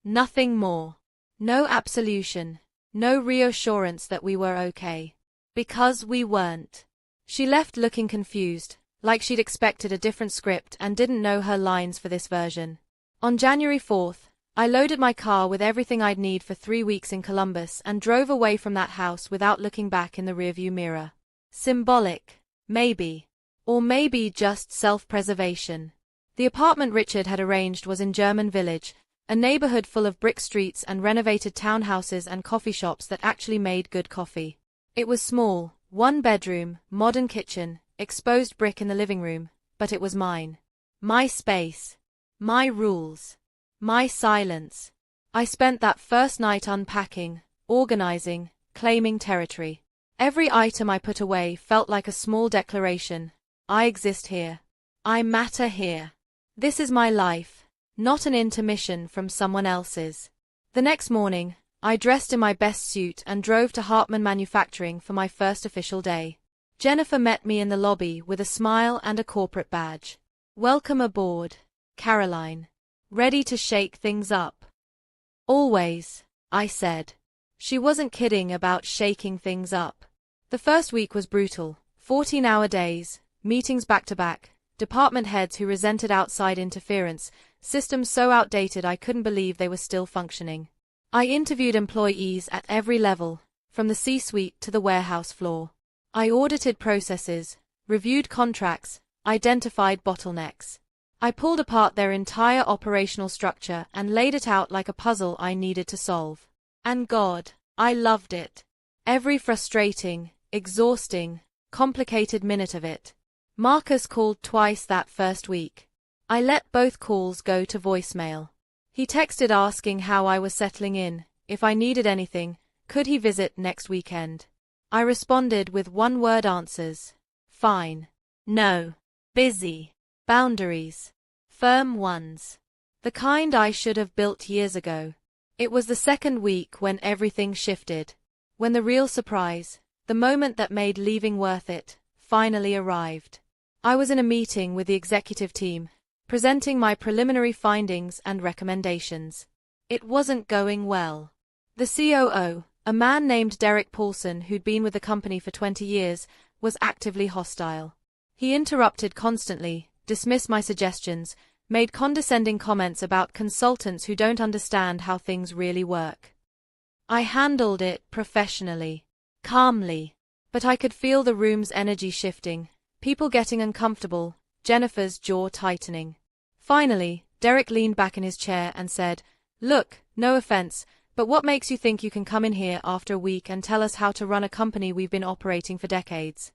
Nothing more. No absolution. No reassurance that we were okay. Because we weren't. She left looking confused, like she'd expected a different script and didn't know her lines for this version. On January 4th, I loaded my car with everything I'd need for 3 weeks in Columbus and drove away from that house without looking back in the rearview mirror. Symbolic. Maybe. Or maybe just self-preservation. The apartment Richard had arranged was in German Village, a neighborhood full of brick streets and renovated townhouses and coffee shops that actually made good coffee. It was small, 1 bedroom, modern kitchen, exposed brick in the living room, but it was mine. My space. My rules. My silence. I spent that first night unpacking, organizing, claiming territory. Every item I put away felt like a small declaration. I exist here. I matter here. This is my life, not an intermission from someone else's. The next morning, I dressed in my best suit and drove to Hartman Manufacturing for my first official day. Jennifer met me in the lobby with a smile and a corporate badge. "Welcome aboard, Caroline. Ready to shake things up?" "Always," I said. She wasn't kidding about shaking things up. The first week was brutal, 14-hour days, meetings back-to-back, department heads who resented outside interference, systems so outdated I couldn't believe they were still functioning. I interviewed employees at every level, from the C-suite to the warehouse floor. I audited processes, reviewed contracts, identified bottlenecks. I pulled apart their entire operational structure and laid it out like a puzzle I needed to solve. And God, I loved it. Every frustrating, exhausting, complicated minute of it. Marcus called twice that first week. I let both calls go to voicemail. He texted asking how I was settling in, if I needed anything, could he visit next weekend. I responded with one-word answers. Fine. No. Busy. Boundaries. Firm ones. The kind I should have built years ago. It was the second week when everything shifted. When the real surprise, the moment that made leaving worth it, finally arrived. I was in a meeting with the executive team, presenting my preliminary findings and recommendations. It wasn't going well. The COO, a man named Derek Paulson who'd been with the company for 20 years, was actively hostile. He interrupted constantly, dismissed my suggestions, made condescending comments about consultants who don't understand how things really work. I handled it professionally, calmly, but I could feel the room's energy shifting, people getting uncomfortable, Jennifer's jaw tightening. Finally, Derek leaned back in his chair and said, "Look, no offense, But what makes you think you can come in here after a week and tell us how to run a company we've been operating for decades?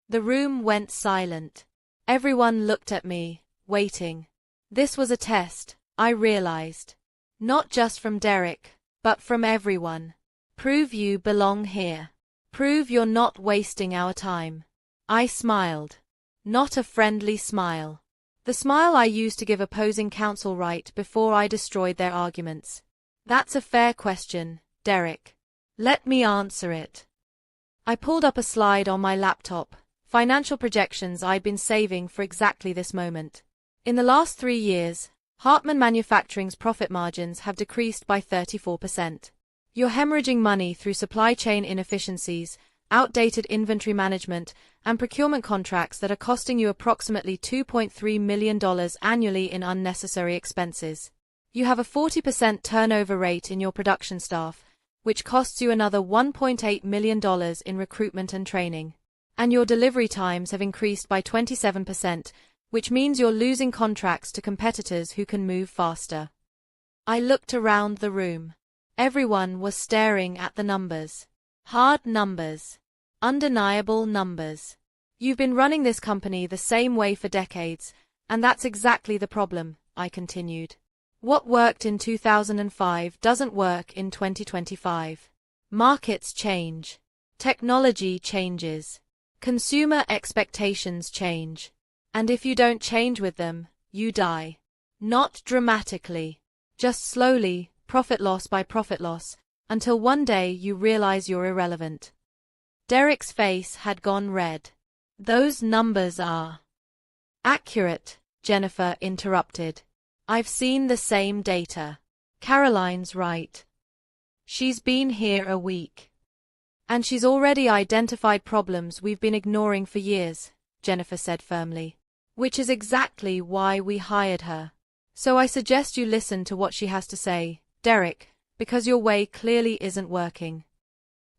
The room went silent. Everyone looked at me, waiting. This was a test, I realized. Not just from Derek, but from everyone. Prove you belong here. Prove you're not wasting our time. I smiled. Not a friendly smile. The smile I used to give opposing counsel right before I destroyed their arguments. That's a fair question, Derek. Let me answer it. I pulled up a slide on my laptop, financial projections I'd been saving for exactly this moment. In the last 3 years, Hartman Manufacturing's profit margins have decreased by 34%. You're hemorrhaging money through supply chain inefficiencies, outdated inventory management, and procurement contracts that are costing you approximately $2.3 million annually in unnecessary expenses. You have a 40% turnover rate in your production staff, which costs you another $1.8 million in recruitment and training. And your delivery times have increased by 27%, which means you're losing contracts to competitors who can move faster. I looked around the room. Everyone was staring at the numbers. Hard numbers. Undeniable numbers. You've been running this company the same way for decades, and that's exactly the problem, I continued. What worked in 2005 doesn't work in 2025. Markets change. Technology changes. Consumer expectations change. And if you don't change with them, you die. Not dramatically. Just slowly, profit loss by profit loss, until one day you realize you're irrelevant. Derek's face had gone red. Those numbers are accurate, Jennifer interrupted. I've seen the same data. Caroline's right. She's been here a week. And she's already identified problems we've been ignoring for years, Jennifer said firmly. Which is exactly why we hired her. So I suggest you listen to what she has to say, Derek, because your way clearly isn't working.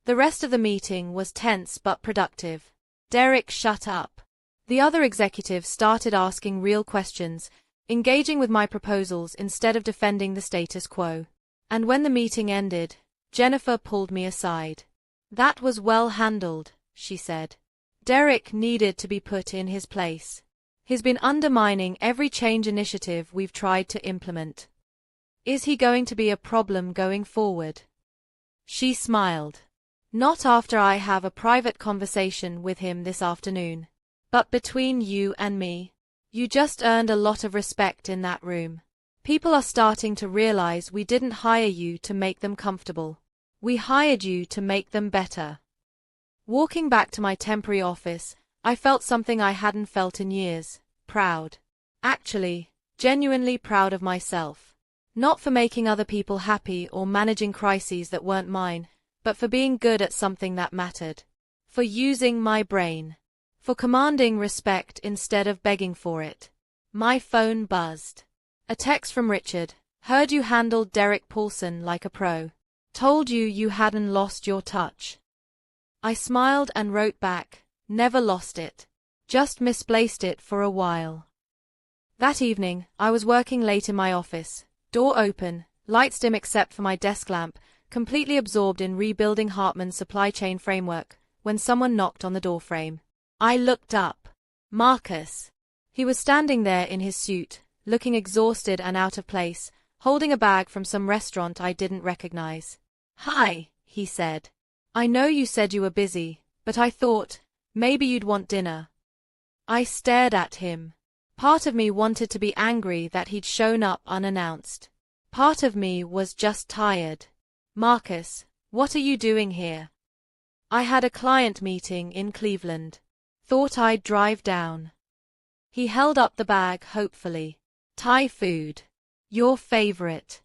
The rest of the meeting was tense but productive. Derek shut up. The other executives started asking real questions, engaging with my proposals instead of defending the status quo. And when the meeting ended, Jennifer pulled me aside. That was well handled, she said. Derek needed to be put in his place. He's been undermining every change initiative we've tried to implement. Is he going to be a problem going forward? She smiled. Not after I have a private conversation with him this afternoon. But between you and me, you just earned a lot of respect in that room. People are starting to realize we didn't hire you to make them comfortable. We hired you to make them better. Walking back to my temporary office, I felt something I hadn't felt in years. Proud. Actually, genuinely proud of myself. Not for making other people happy or managing crises that weren't mine, but for being good at something that mattered. For using my brain. For commanding respect instead of begging for it. My phone buzzed. A text from Richard. Heard you handled Derek Paulson like a pro. Told you you hadn't lost your touch. I smiled and wrote back, never lost it. Just misplaced it for a while. That evening, I was working late in my office. Door open, lights dim except for my desk lamp, completely absorbed in rebuilding Hartman's supply chain framework, when someone knocked on the doorframe. I looked up. Marcus. He was standing there in his suit, looking exhausted and out of place, holding a bag from some restaurant I didn't recognize. Hi, he said. I know you said you were busy, but I thought, maybe you'd want dinner. I stared at him. Part of me wanted to be angry that he'd shown up unannounced. Part of me was just tired. Marcus, what are you doing here? I had a client meeting in Cleveland. Thought I'd drive down. He held up the bag hopefully. Thai food. Your favorite.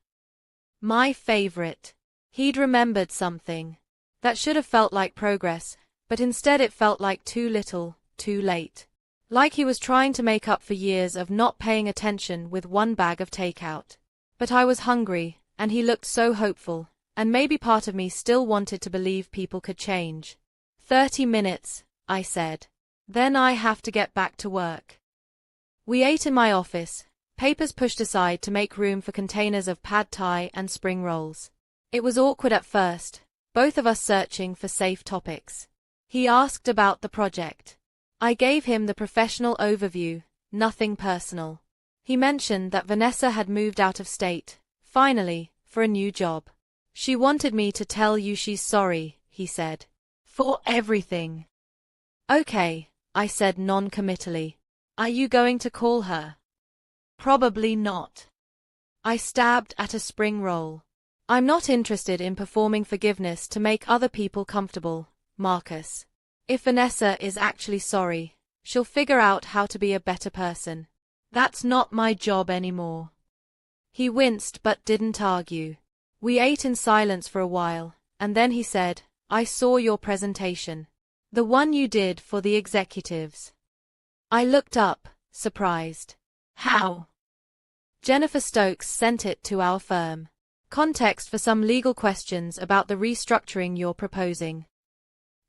My favorite. He'd remembered something. That should have felt like progress, but instead it felt like too little, too late. Like he was trying to make up for years of not paying attention with one bag of takeout. But I was hungry, and he looked so hopeful, and maybe part of me still wanted to believe people could change. 30 minutes, I said. Then I have to get back to work. We ate in my office, papers pushed aside to make room for containers of pad thai and spring rolls. It was awkward at first, both of us searching for safe topics. He asked about the project. I gave him the professional overview, nothing personal. He mentioned that Vanessa had moved out of state, finally, for a new job. She wanted me to tell you she's sorry, he said. For everything. Okay, I said non-committally. Are you going to call her? Probably not. I stabbed at a spring roll. I'm not interested in performing forgiveness to make other people comfortable, Marcus. If Vanessa is actually sorry, she'll figure out how to be a better person. That's not my job anymore. He winced but didn't argue. We ate in silence for a while, and then he said, I saw your presentation. The one you did for the executives. I looked up, surprised. How? Jennifer Stokes sent it to our firm. Context for some legal questions about the restructuring you're proposing.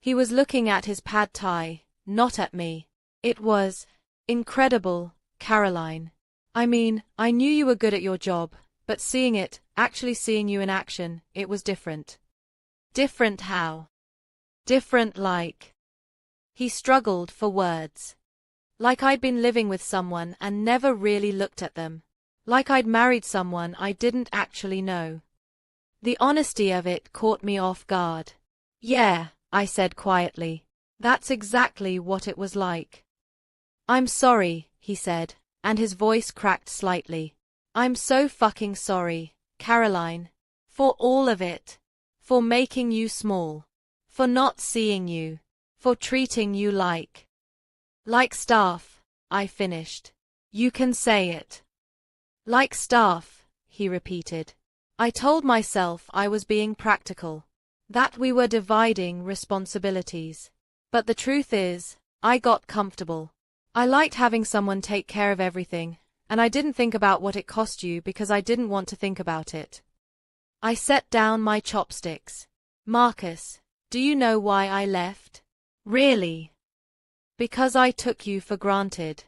He was looking at his pad thai, not at me. It was incredible, Caroline. I mean, I knew you were good at your job, but actually seeing you in action, it was different. Different how? Different like. He struggled for words. Like I'd been living with someone and never really looked at them. Like I'd married someone I didn't actually know. The honesty of it caught me off guard. Yeah, I said quietly. That's exactly what it was like. I'm sorry, he said, and his voice cracked slightly. I'm so fucking sorry, Caroline. For all of it. For making you small. For not seeing you. For treating you like staff, I finished. You can say it. Like staff, he repeated. I told myself I was being practical. That we were dividing responsibilities. But the truth is, I got comfortable. I liked having someone take care of everything, and I didn't think about what it cost you because I didn't want to think about it. I set down my chopsticks. Marcus, do you know why I left? Really? Because I took you for granted.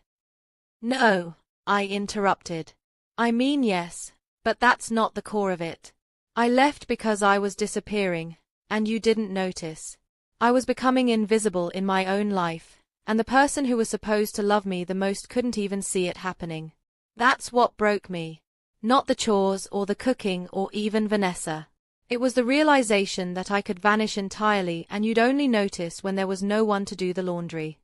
No, I interrupted. I mean yes, but that's not the core of it. I left because I was disappearing, and you didn't notice. I was becoming invisible in my own life, and the person who was supposed to love me the most couldn't even see it happening. That's what broke me. Not the chores or the cooking or even Vanessa. It was the realization that I could vanish entirely and you'd only notice when there was no one to do the laundry.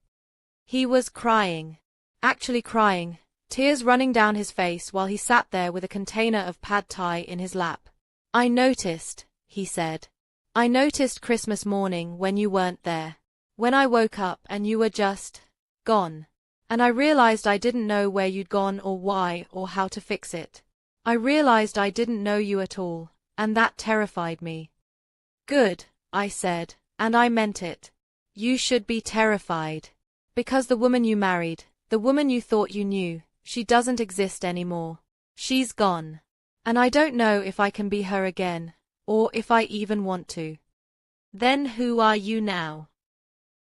He was crying. Actually crying, tears running down his face while he sat there with a container of pad thai in his lap. I noticed, he said. I noticed Christmas morning when you weren't there. When I woke up and you were just gone. And I realized I didn't know where you'd gone or why or how to fix it. I realized I didn't know you at all, and that terrified me. Good, I said, and I meant it. You should be terrified. Because the woman you married, the woman you thought you knew, she doesn't exist anymore. She's gone. And I don't know if I can be her again, or if I even want to. Then who are you now?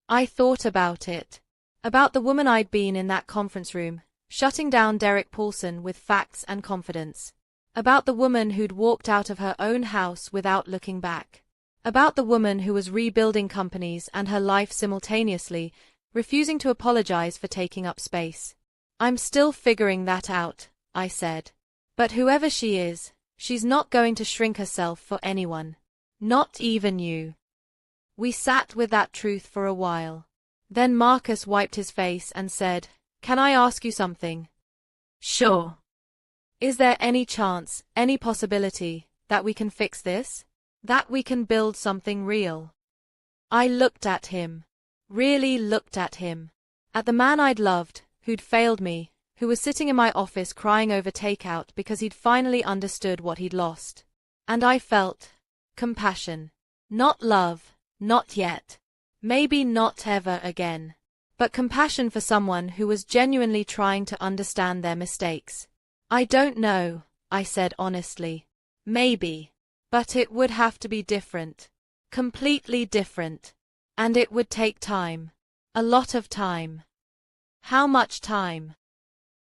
I thought about it. About the woman I'd been in that conference room, shutting down Derek Paulson with facts and confidence. About the woman who'd walked out of her own house without looking back. About the woman who was rebuilding companies and her life simultaneously, refusing to apologize for taking up space. I'm still figuring that out, I said. But whoever she is, she's not going to shrink herself for anyone. Not even you. We sat with that truth for a while. Then Marcus wiped his face and said, Can I ask you something? Sure. Is there any chance, any possibility, that we can fix this? That we can build something real? I looked at him. Really looked at him. At the man I'd loved, who'd failed me, who was sitting in my office crying over takeout because he'd finally understood what he'd lost. And I felt compassion. Not love, not yet. Maybe not ever again. But compassion for someone who was genuinely trying to understand their mistakes. I don't know, I said honestly. Maybe. But it would have to be different. Completely different. And it would take time. A lot of time. How much time?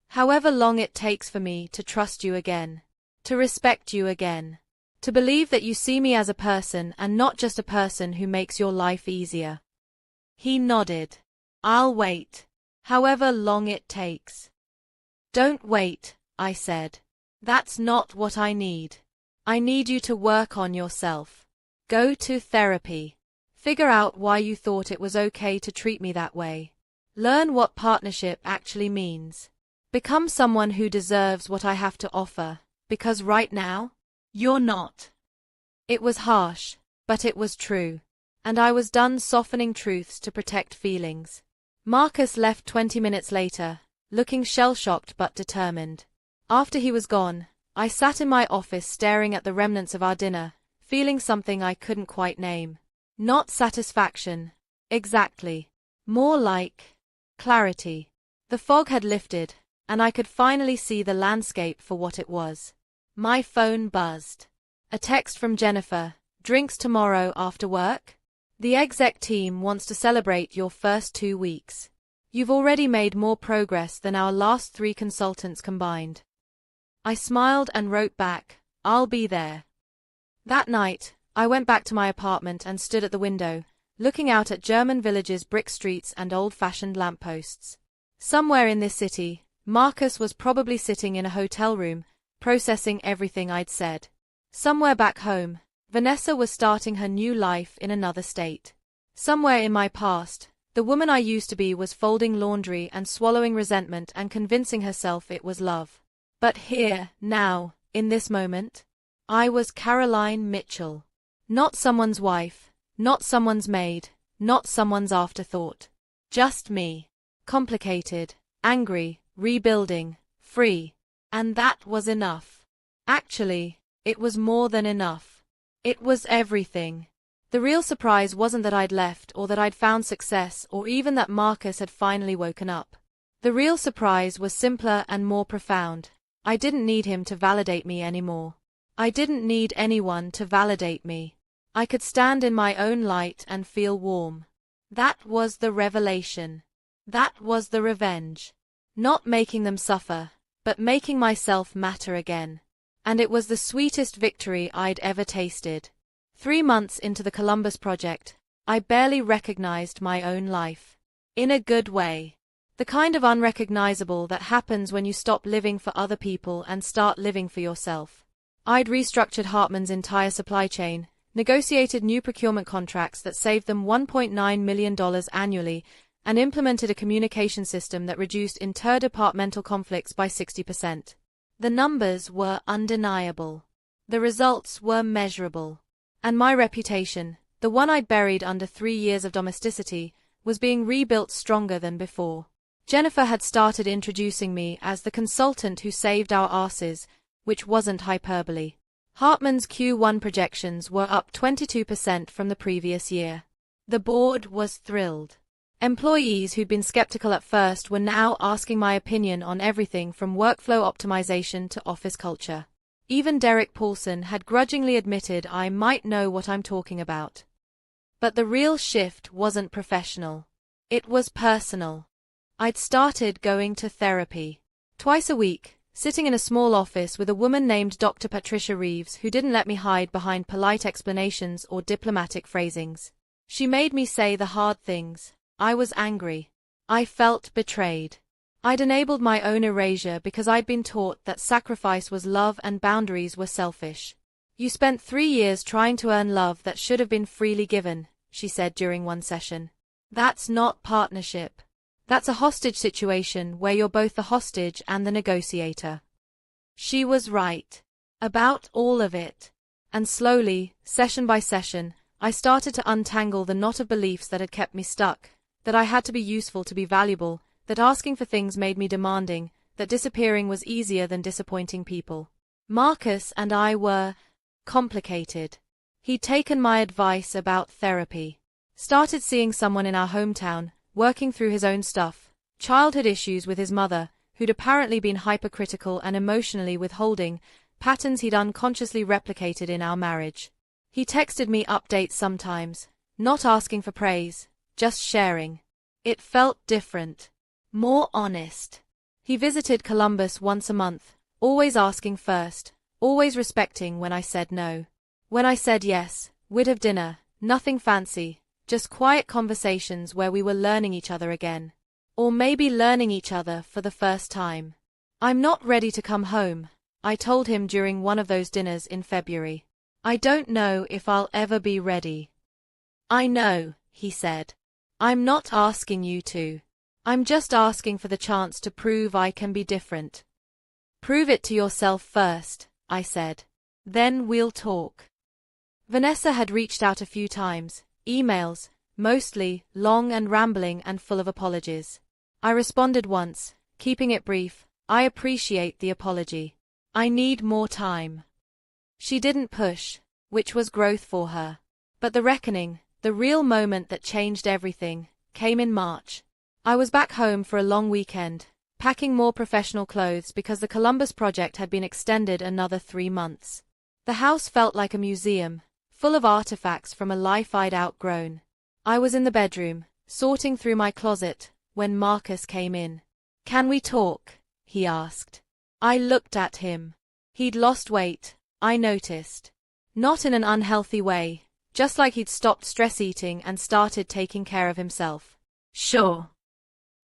However long it takes for me to trust you again. To respect you again. To believe that you see me as a person and not just a person who makes your life easier. He nodded. I'll wait. However long it takes. Don't wait, I said. That's not what I need. I need you to work on yourself. Go to therapy. Figure out why you thought it was okay to treat me that way. Learn what partnership actually means. Become someone who deserves what I have to offer, because right now, you're not. It was harsh, but it was true. And I was done softening truths to protect feelings. Marcus left 20 minutes later, looking shell-shocked but determined. After he was gone, I sat in my office staring at the remnants of our dinner, feeling something I couldn't quite name. Not satisfaction. Exactly. More like clarity. The fog had lifted, and I could finally see the landscape for what it was. My phone buzzed. A text from Jennifer. Drinks tomorrow after work? The exec team wants to celebrate your first 2 weeks. You've already made more progress than our last 3 consultants combined. I smiled and wrote back, I'll be there. That night, I went back to my apartment and stood at the window, looking out at German villages, brick streets and old-fashioned lampposts. Somewhere in this city, Marcus was probably sitting in a hotel room, processing everything I'd said. Somewhere back home, Vanessa was starting her new life in another state. Somewhere in my past, the woman I used to be was folding laundry and swallowing resentment and convincing herself it was love. But here, now, in this moment, I was Caroline Mitchell. Not someone's wife, not someone's maid, not someone's afterthought. Just me. Complicated, angry, rebuilding, free. And that was enough. Actually, it was more than enough. It was everything. The real surprise wasn't that I'd left or that I'd found success or even that Marcus had finally woken up. The real surprise was simpler and more profound. I didn't need him to validate me anymore. I didn't need anyone to validate me. I could stand in my own light and feel warm. That was the revelation. That was the revenge. Not making them suffer, but making myself matter again. And it was the sweetest victory I'd ever tasted. 3 months into the Columbus project, I barely recognized my own life. In a good way. The kind of unrecognizable that happens when you stop living for other people and start living for yourself. I'd restructured Hartman's entire supply chain, negotiated new procurement contracts that saved them $1.9 million annually, and implemented a communication system that reduced interdepartmental conflicts by 60%. The numbers were undeniable. The results were measurable. And my reputation, the one I'd buried under 3 years of domesticity, was being rebuilt stronger than before. Jennifer had started introducing me as the consultant who saved our asses, which wasn't hyperbole. Hartman's Q1 projections were up 22% from the previous year. The board was thrilled. Employees who'd been skeptical at first were now asking my opinion on everything from workflow optimization to office culture. Even Derek Paulson had grudgingly admitted I might know what I'm talking about. But the real shift wasn't professional. It was personal. I'd started going to therapy. Twice a week, sitting in a small office with a woman named Dr. Patricia Reeves who didn't let me hide behind polite explanations or diplomatic phrasings. She made me say the hard things. I was angry. I felt betrayed. I'd enabled my own erasure because I'd been taught that sacrifice was love and boundaries were selfish. You spent 3 years trying to earn love that should have been freely given, she said during one session. That's not partnership. That's a hostage situation where you're both the hostage and the negotiator. She was right. About all of it. And slowly, session by session, I started to untangle the knot of beliefs that had kept me stuck, that I had to be useful to be valuable, that asking for things made me demanding, that disappearing was easier than disappointing people. Marcus and I were complicated. He'd taken my advice about therapy. Started seeing someone in our hometown, working through his own stuff, childhood issues with his mother, who'd apparently been hypercritical and emotionally withholding, patterns he'd unconsciously replicated in our marriage. He texted me updates sometimes, not asking for praise, just sharing. It felt different. More honest. He visited Columbus once a month, always asking first, always respecting when I said no. When I said yes, we'd have dinner, nothing fancy, just quiet conversations where we were learning each other again. Or maybe learning each other for the first time. I'm not ready to come home, I told him during one of those dinners in February. I don't know if I'll ever be ready. I know, he said. I'm not asking you to. I'm just asking for the chance to prove I can be different. Prove it to yourself first, I said. Then we'll talk. Vanessa had reached out a few times, emails, mostly long and rambling and full of apologies. I responded once, keeping it brief. I appreciate the apology. I need more time. She didn't push, which was growth for her. But the reckoning, the real moment that changed everything, came in March. I was back home for a long weekend, packing more professional clothes because the Columbus project had been extended another 3 months. The house felt like a museum, full of artifacts from a life I'd outgrown. I was in the bedroom, sorting through my closet, when Marcus came in. "Can we talk?" he asked. I looked at him. He'd lost weight, I noticed. Not in an unhealthy way, just like he'd stopped stress eating and started taking care of himself. "Sure."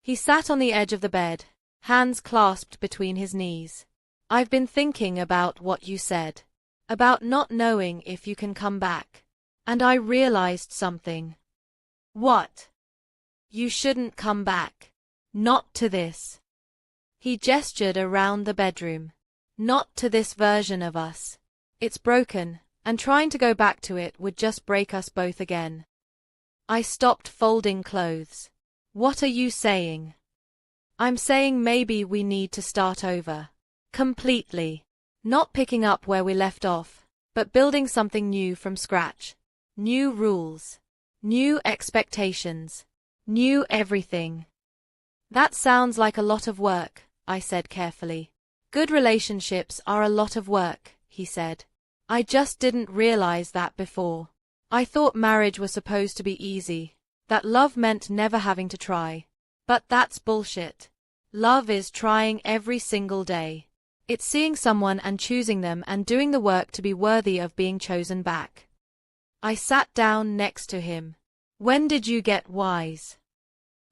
He sat on the edge of the bed, hands clasped between his knees. "I've been thinking about what you said. About not knowing if you can come back. And I realized something." "What?" "You shouldn't come back. Not to this." He gestured around the bedroom. "Not to this version of us. It's broken, and trying to go back to it would just break us both again." I stopped folding clothes. "What are you saying?" "I'm saying maybe we need to start over. Completely. Not picking up where we left off, but building something new from scratch. New rules. New expectations. New everything." "That sounds like a lot of work," I said carefully. "Good relationships are a lot of work," he said. "I just didn't realize that before. I thought marriage was supposed to be easy, that love meant never having to try. But that's bullshit. Love is trying every single day. It's seeing someone and choosing them and doing the work to be worthy of being chosen back." I sat down next to him. "When did you get wise?"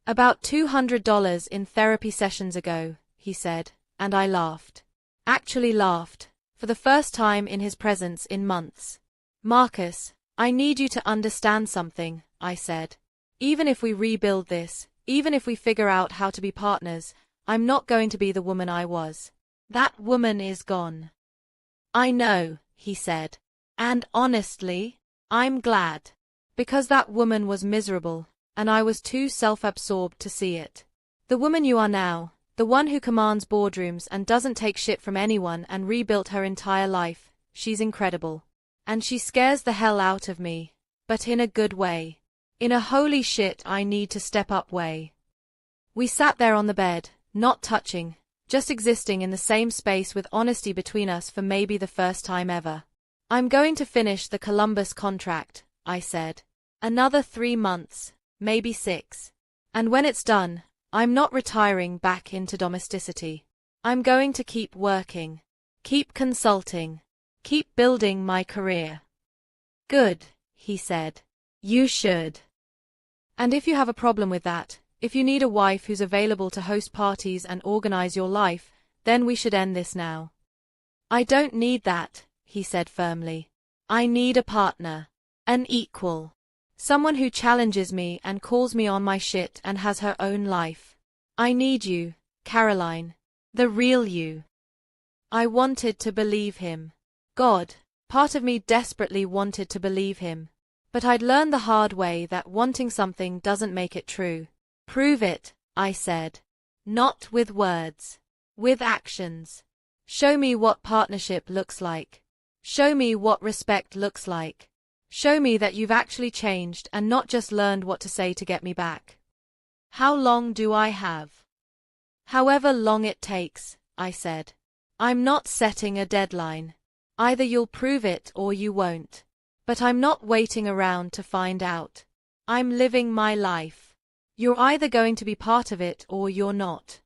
"About $200 in therapy sessions ago," he said, and I laughed. Actually laughed, for the first time in his presence in months. "Marcus, I need you to understand something," I said. "Even if we rebuild this, even if we figure out how to be partners, I'm not going to be the woman I was. That woman is gone." "I know," he said. "And honestly, I'm glad. Because that woman was miserable, and I was too self-absorbed to see it. The woman you are now, the one who commands boardrooms and doesn't take shit from anyone and rebuilt her entire life, she's incredible. And she scares the hell out of me, but in a good way. In a holy shit I need to step up way." We sat there on the bed, not touching, just existing in the same space with honesty between us for maybe the first time ever. "I'm going to finish the Columbus contract," I said. "Another 3 months, maybe 6. And when it's done, I'm not retiring back into domesticity. I'm going to keep working. Keep consulting. Keep building my career." "Good," he said. "You should. And if you have a problem with that, if you need a wife who's available to host parties and organize your life, then we should end this now." "I don't need that," he said firmly. "I need a partner. An equal. Someone who challenges me and calls me on my shit and has her own life. I need you, Caroline. The real you." I wanted to believe him. God, part of me desperately wanted to believe him. But I'd learned the hard way that wanting something doesn't make it true. "Prove it," I said. "Not with words. With actions. Show me what partnership looks like. Show me what respect looks like. Show me that you've actually changed and not just learned what to say to get me back." "How long do I have?" "However long it takes," I said. "I'm not setting a deadline. Either you'll prove it or you won't. But I'm not waiting around to find out. I'm living my life. You're either going to be part of it or you're not."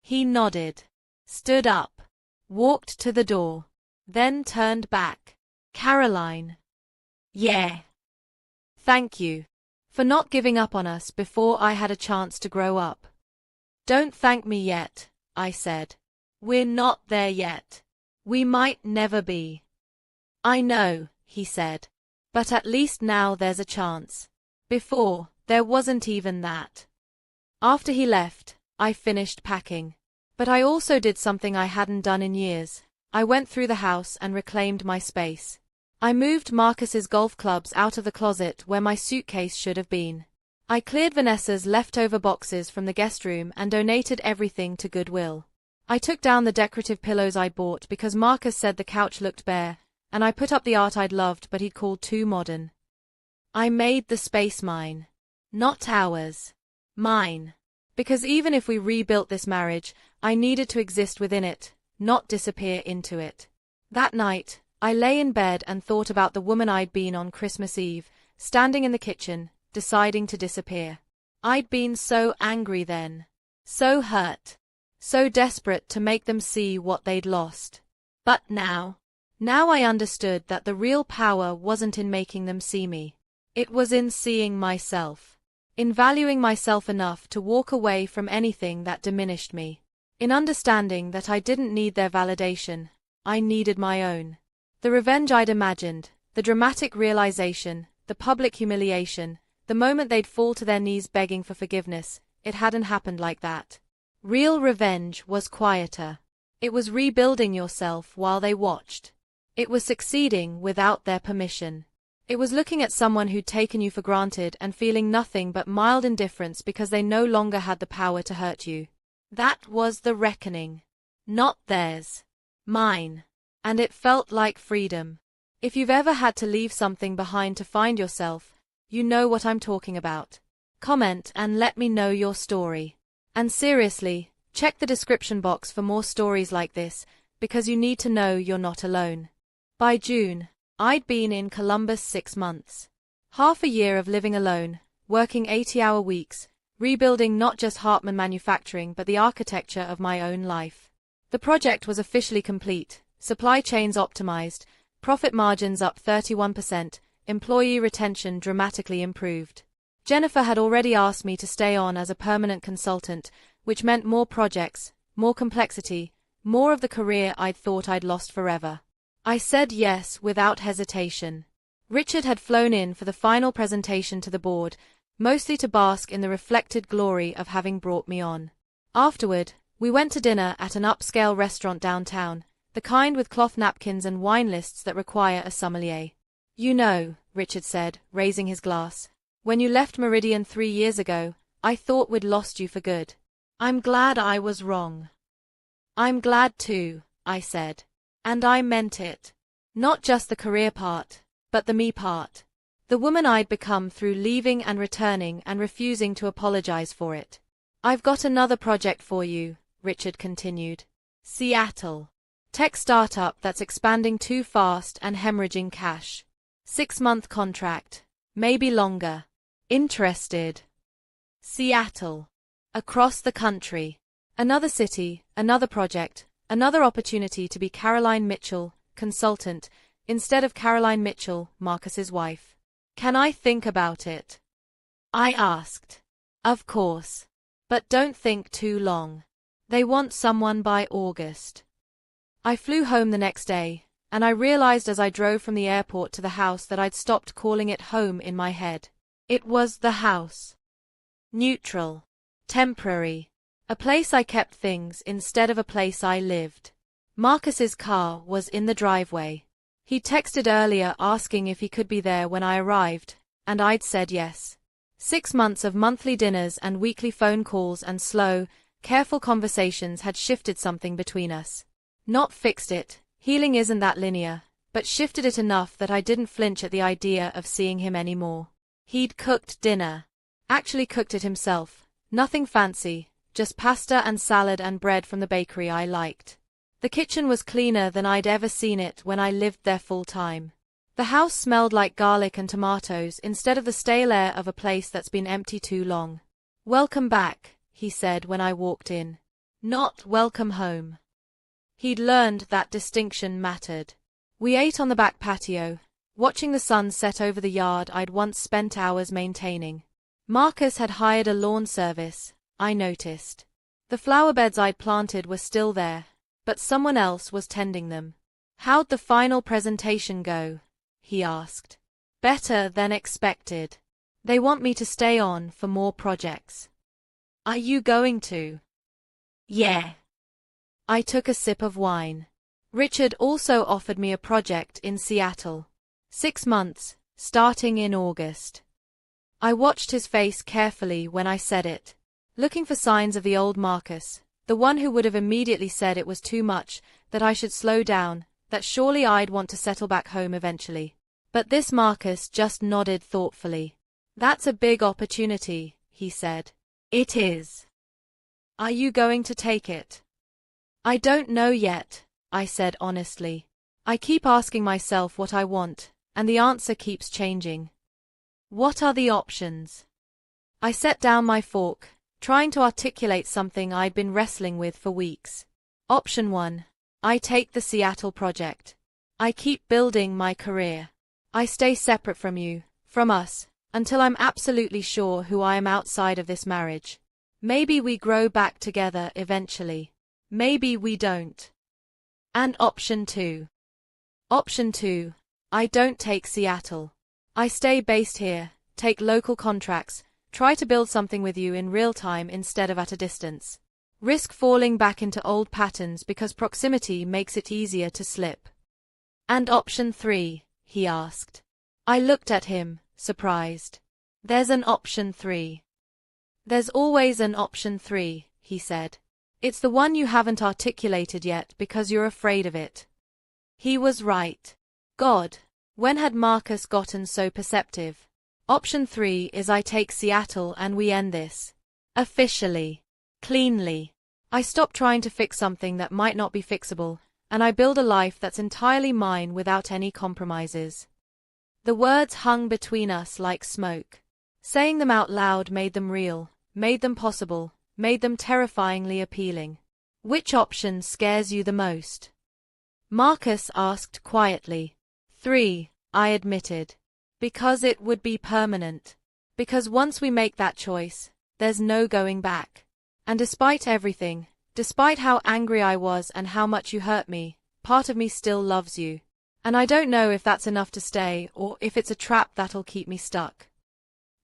He nodded, stood up, walked to the door. then turned back. Caroline. Yeah. Thank you for not giving up on us before I had a chance to grow up. Don't thank me yet, I said. We're not there yet. We might never be. I know, he said. But at least now there's a chance. Before, there wasn't even that. After he left, I finished packing. But I also did something I hadn't done in years. I went through the house and reclaimed my space. I moved Marcus's golf clubs out of the closet where my suitcase should have been. I cleared Vanessa's leftover boxes from the guest room and donated everything to Goodwill. I took down the decorative pillows I'd bought because Marcus said the couch looked bare, and I put up the art I'd loved but he'd called too modern. I made the space mine. Not ours. Mine. Because even if we rebuilt this marriage, I needed to exist within it, not disappear into it. That night, I lay in bed and thought about the woman I'd been on Christmas Eve, standing in the kitchen, deciding to disappear. I'd been so angry then. So hurt. So desperate to make them see what they'd lost. But now I understood that the real power wasn't in making them see me. It was in seeing myself. In valuing myself enough to walk away from anything that diminished me. In understanding that I didn't need their validation, I needed my own. The revenge I'd imagined, the dramatic realization, the public humiliation, the moment they'd fall to their knees begging for forgiveness, it hadn't happened like that. Real revenge was quieter. It was rebuilding yourself while they watched. It was succeeding without their permission. It was looking at someone who'd taken you for granted and feeling nothing but mild indifference because they no longer had the power to hurt you. That was the reckoning. Not theirs. Mine. And it felt like freedom. If you've ever had to leave something behind to find yourself, you know what I'm talking about. Comment and let me know your story. And seriously, check the description box for more stories like this, because you need to know you're not alone. By June, I'd been in Columbus 6 months. Half a year of living alone, working 80-hour weeks, rebuilding not just Hartman Manufacturing but the architecture of my own life. The project was officially complete, supply chains optimized, profit margins up 31%, employee retention dramatically improved. Jennifer had already asked me to stay on as a permanent consultant, which meant more projects, more complexity, more of the career I'd thought I'd lost forever. I said yes without hesitation. Richard had flown in for the final presentation to the board, mostly to bask in the reflected glory of having brought me on. Afterward, we went to dinner at an upscale restaurant downtown, the kind with cloth napkins and wine lists that require a sommelier. You know, Richard said, raising his glass, when you left Meridian 3 years ago, I thought we'd lost you for good. I'm glad I was wrong. I'm glad too, I said. And I meant it. Not just the career part, but the me part. The woman I'd become through leaving and returning and refusing to apologize for it. I've got another project for you, Richard continued. Seattle. Tech startup that's expanding too fast and hemorrhaging cash. 6-month contract. Maybe longer. Interested? Seattle. Across the country. Another city, another project, another opportunity to be Caroline Mitchell, consultant, instead of Caroline Mitchell, Marcus's wife. Can I think about it? I asked. Of course. But don't think too long. They want someone by August. I flew home the next day, and I realized as I drove from the airport to the house that I'd stopped calling it home in my head. It was the house. Neutral. Temporary. A place I kept things instead of a place I lived. Marcus's car was in the driveway. He texted earlier asking if he could be there when I arrived, and I'd said yes. 6 months of monthly dinners and weekly phone calls and slow, careful conversations had shifted something between us. Not fixed it, healing isn't that linear, but shifted it enough that I didn't flinch at the idea of seeing him anymore. He'd cooked dinner. Actually cooked it himself. Nothing fancy, just pasta and salad and bread from the bakery I liked. The kitchen was cleaner than I'd ever seen it when I lived there full time. The house smelled like garlic and tomatoes instead of the stale air of a place that's been empty too long. Welcome back, he said when I walked in. Not welcome home. He'd learned that distinction mattered. We ate on the back patio, watching the sun set over the yard I'd once spent hours maintaining. Marcus had hired a lawn service, I noticed. The flower beds I'd planted were still there, but someone else was tending them. "How'd the final presentation go?" he asked. "Better than expected. They want me to stay on for more projects." "Are you going to?" "Yeah." I took a sip of wine. Richard also offered me a project in Seattle. 6 months, starting in August. I watched his face carefully when I said it, looking for signs of the old Marcus, the one who would have immediately said it was too much, that I should slow down, that surely I'd want to settle back home eventually. But this Marcus just nodded thoughtfully. "That's a big opportunity," he said. "It is. Are you going to take it?" "I don't know yet," I said honestly. "I keep asking myself what I want, and the answer keeps changing." "What are the options?" I set down my fork, trying to articulate something I'd been wrestling with for weeks. Option 1. I take the Seattle project. I keep building my career. I stay separate from you, from us, until I'm absolutely sure who I am outside of this marriage. Maybe we grow back together eventually. Maybe we don't. And option 2. Option 2. I don't take Seattle. I stay based here, take local contracts, try to build something with you in real time instead of at a distance. Risk falling back into old patterns because proximity makes it easier to slip. And option 3, he asked. I looked at him, surprised. There's an option 3. There's always an option 3, he said. It's the one you haven't articulated yet because you're afraid of it. He was right. God, when had Marcus gotten so perceptive? Option 3 is I take Seattle and we end this. Officially. Cleanly. I stop trying to fix something that might not be fixable, and I build a life that's entirely mine without any compromises. The words hung between us like smoke. Saying them out loud made them real, made them possible, made them terrifyingly appealing. Which option scares you the most? Marcus asked quietly. 3, I admitted. Because it would be permanent. Because once we make that choice, there's no going back. And despite everything, despite how angry I was and how much you hurt me, part of me still loves you. And I don't know if that's enough to stay or if it's a trap that'll keep me stuck.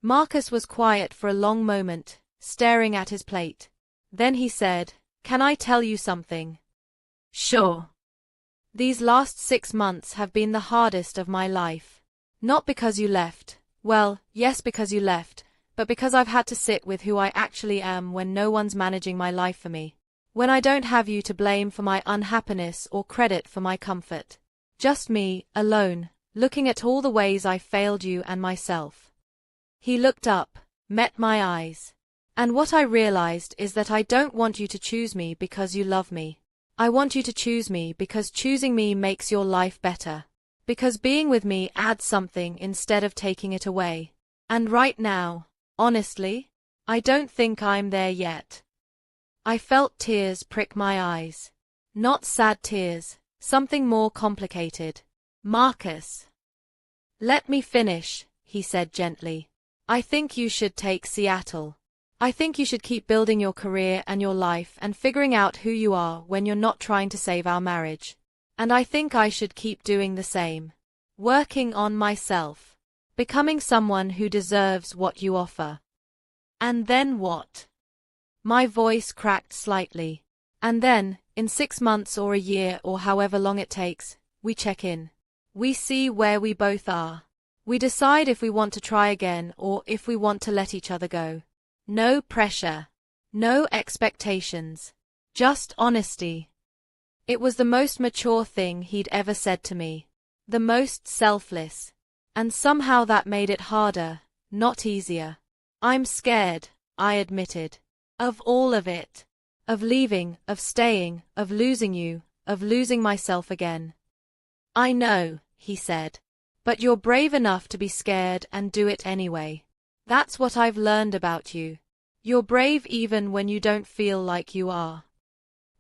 Marcus was quiet for a long moment, staring at his plate. Then he said, Can I tell you something? Sure. These last 6 months have been the hardest of my life. Not because you left. Well, yes, because you left, but because I've had to sit with who I actually am when no one's managing my life for me. When I don't have you to blame for my unhappiness or credit for my comfort. Just me, alone, looking at all the ways I failed you and myself. He looked up, met my eyes. And what I realized is that I don't want you to choose me because you love me. I want you to choose me because choosing me makes your life better. Because being with me adds something instead of taking it away. And right now, honestly, I don't think I'm there yet. I felt tears prick my eyes. Not sad tears, something more complicated. Marcus. Let me finish, he said gently. I think you should take Seattle. I think you should keep building your career and your life and figuring out who you are when you're not trying to save our marriage. And I think I should keep doing the same. Working on myself. Becoming someone who deserves what you offer. And then what? My voice cracked slightly. And then, in 6 months or a year or however long it takes, we check in. We see where we both are. We decide if we want to try again or if we want to let each other go. No pressure. No expectations. Just honesty. It was the most mature thing he'd ever said to me. The most selfless. And somehow that made it harder, not easier. I'm scared, I admitted. Of all of it. Of leaving, of staying, of losing you, of losing myself again. I know, he said. But you're brave enough to be scared and do it anyway. That's what I've learned about you. You're brave even when you don't feel like you are.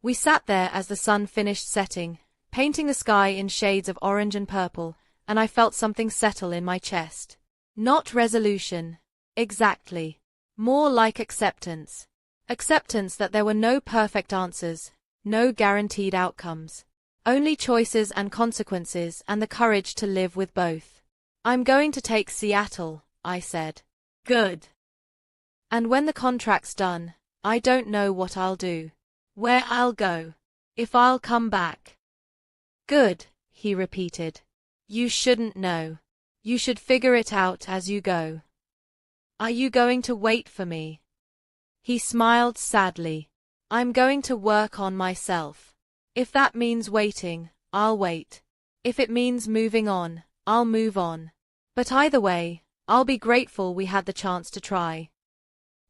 We sat there as the sun finished setting, painting the sky in shades of orange and purple, and I felt something settle in my chest. Not resolution. Exactly. More like acceptance. Acceptance that there were no perfect answers, no guaranteed outcomes. Only choices and consequences and the courage to live with both. I'm going to take Seattle, I said. Good. And when the contract's done, I don't know what I'll do. Where I'll go. If I'll come back. Good, he repeated. You shouldn't know. You should figure it out as you go. Are you going to wait for me? He smiled sadly. I'm going to work on myself. If that means waiting, I'll wait. If it means moving on, I'll move on. But either way, I'll be grateful we had the chance to try.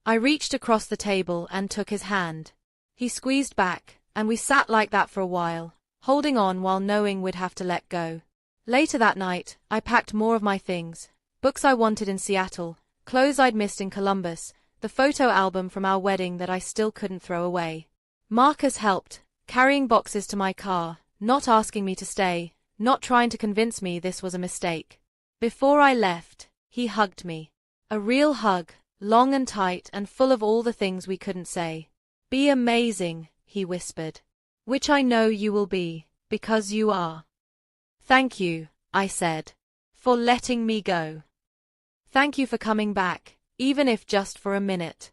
I reached across the table and took his hand. He squeezed back, and we sat like that for a while, holding on while knowing we'd have to let go. Later that night, I packed more of my things, books I wanted in Seattle, clothes I'd missed in Columbus, the photo album from our wedding that I still couldn't throw away. Marcus helped, carrying boxes to my car, not asking me to stay, not trying to convince me this was a mistake. Before I left, he hugged me. A real hug, long and tight and full of all the things we couldn't say. Be amazing, he whispered. Which I know you will be, because you are. Thank you, I said, for letting me go. Thank you for coming back, even if just for a minute.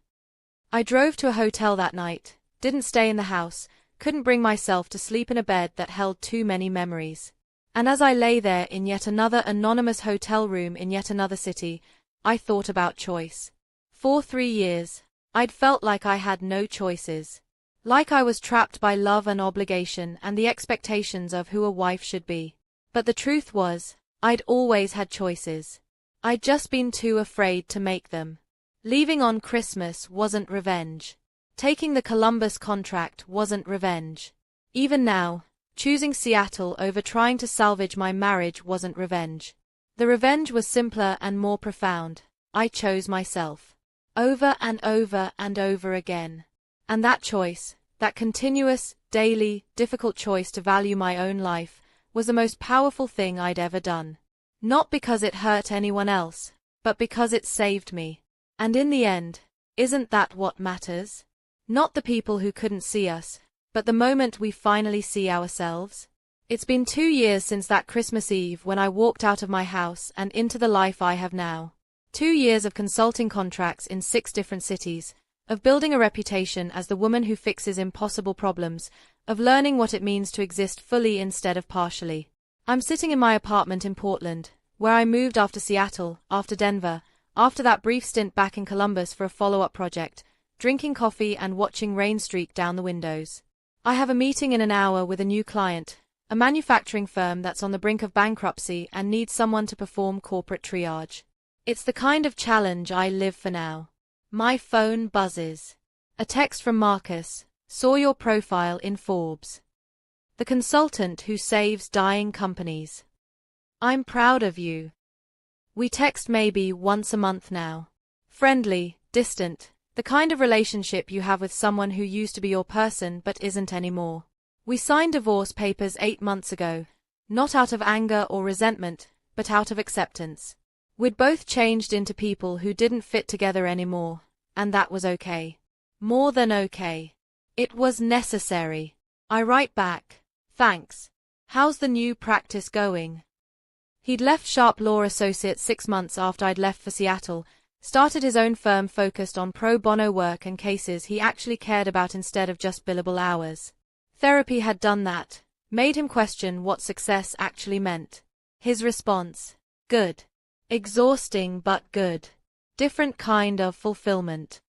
I drove to a hotel that night, didn't stay in the house, couldn't bring myself to sleep in a bed that held too many memories. And as I lay there in yet another anonymous hotel room in yet another city, I thought about choice. For 3 years, I'd felt like I had no choices. Like I was trapped by love and obligation and the expectations of who a wife should be. But the truth was, I'd always had choices. I'd just been too afraid to make them. Leaving on Christmas wasn't revenge. Taking the Columbus contract wasn't revenge. Even now, choosing Seattle over trying to salvage my marriage wasn't revenge. The revenge was simpler and more profound. I chose myself. Over and over and over again. And that choice, that continuous, daily, difficult choice to value my own life, was the most powerful thing I'd ever done. Not because it hurt anyone else, but because it saved me. And in the end, isn't that what matters? Not the people who couldn't see us, but the moment we finally see ourselves. It's been 2 years since that Christmas Eve when I walked out of my house and into the life I have now. 2 years of consulting contracts in 6 different cities, of building a reputation as the woman who fixes impossible problems, of learning what it means to exist fully instead of partially. I'm sitting in my apartment in Portland, where I moved after Seattle, after Denver, after that brief stint back in Columbus for a follow-up project, drinking coffee and watching rain streak down the windows. I have a meeting in an hour with a new client, a manufacturing firm that's on the brink of bankruptcy and needs someone to perform corporate triage. It's the kind of challenge I live for now. My phone buzzes. A text from Marcus. Saw your profile in Forbes. The consultant who saves dying companies. I'm proud of you. We text maybe once a month now. Friendly, distant, the kind of relationship you have with someone who used to be your person but isn't anymore. We signed divorce papers 8 months ago, not out of anger or resentment, but out of acceptance. We'd both changed into people who didn't fit together anymore, and that was okay. More than okay. It was necessary. I write back, thanks. How's the new practice going? He'd left Sharp Law Associates 6 months after I'd left for Seattle, started his own firm focused on pro bono work and cases he actually cared about instead of just billable hours. Therapy had done that, made him question what success actually meant. His response, good. Exhausting but good. Different kind of fulfillment.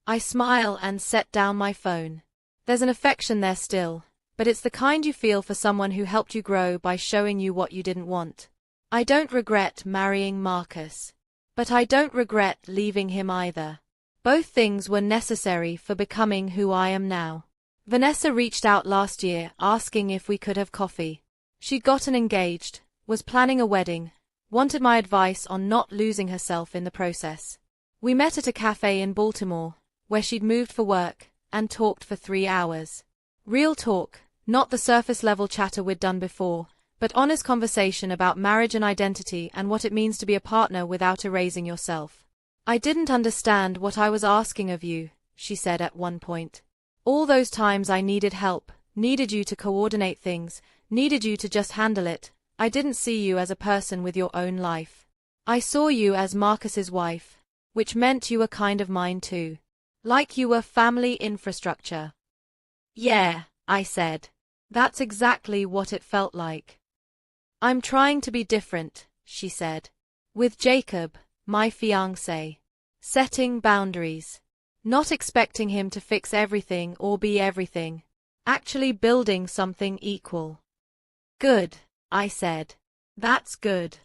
I smile and set down my phone. There's an affection there still, but it's the kind you feel for someone who helped you grow by showing you what you didn't want. I don't regret marrying Marcus. But I don't regret leaving him either. Both things were necessary for becoming who I am now. Vanessa reached out last year asking if we could have coffee. She'd gotten engaged, was planning a wedding, wanted my advice on not losing herself in the process. We met at a cafe in Baltimore, where she'd moved for work, and talked for 3 hours. Real talk, not the surface-level chatter we'd done before, but honest conversation about marriage and identity and what it means to be a partner without erasing yourself. I didn't understand what I was asking of you, she said at one point. All those times I needed help, needed you to coordinate things, needed you to just handle it, I didn't see you as a person with your own life. I saw you as Marcus's wife, which meant you were kind of mine too. Like you were family infrastructure. Yeah, I said. That's exactly what it felt like. I'm trying to be different, she said. With Jacob, my fiancé. Setting boundaries. Not expecting him to fix everything or be everything. Actually building something equal. Good, I said. That's good.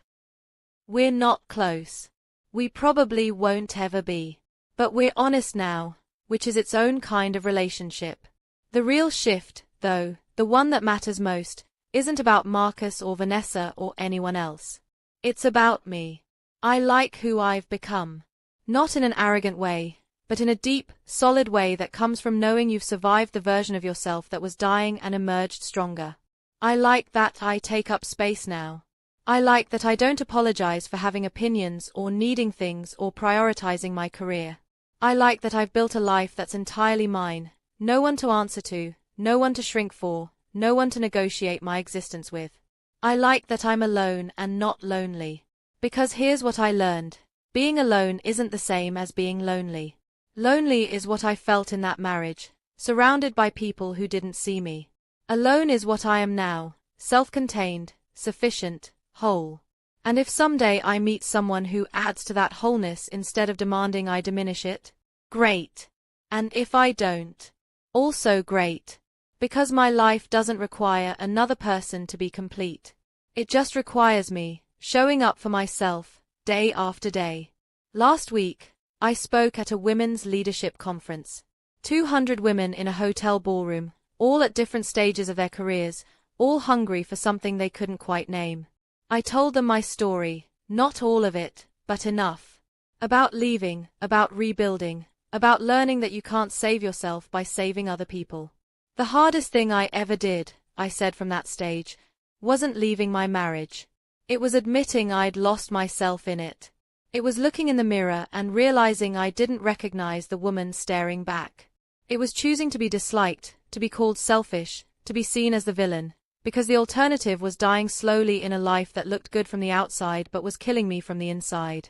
We're not close. We probably won't ever be. But we're honest now, which is its own kind of relationship. The real shift, though, the one that matters most, isn't about Marcus or Vanessa or anyone else. It's about me. I like who I've become. Not in an arrogant way, but in a deep, solid way that comes from knowing you've survived the version of yourself that was dying and emerged stronger. I like that I take up space now. I like that I don't apologize for having opinions or needing things or prioritizing my career. I like that I've built a life that's entirely mine, no one to answer to, no one to shrink for, no one to negotiate my existence with. I like that I'm alone and not lonely. Because here's what I learned. Being alone isn't the same as being lonely. Lonely is what I felt in that marriage, surrounded by people who didn't see me. Alone is what I am now, self-contained, sufficient, whole. And if someday I meet someone who adds to that wholeness instead of demanding I diminish it, great. And if I don't, also great. Because my life doesn't require another person to be complete. It just requires me, showing up for myself, day after day. Last week, I spoke at a women's leadership conference. 200 women in a hotel ballroom, all at different stages of their careers, all hungry for something they couldn't quite name. I told them my story, not all of it, but enough. About leaving, about rebuilding, about learning that you can't save yourself by saving other people. The hardest thing I ever did, I said from that stage, wasn't leaving my marriage. It was admitting I'd lost myself in it. It was looking in the mirror and realizing I didn't recognize the woman staring back. It was choosing to be disliked, to be called selfish, to be seen as the villain, because the alternative was dying slowly in a life that looked good from the outside but was killing me from the inside.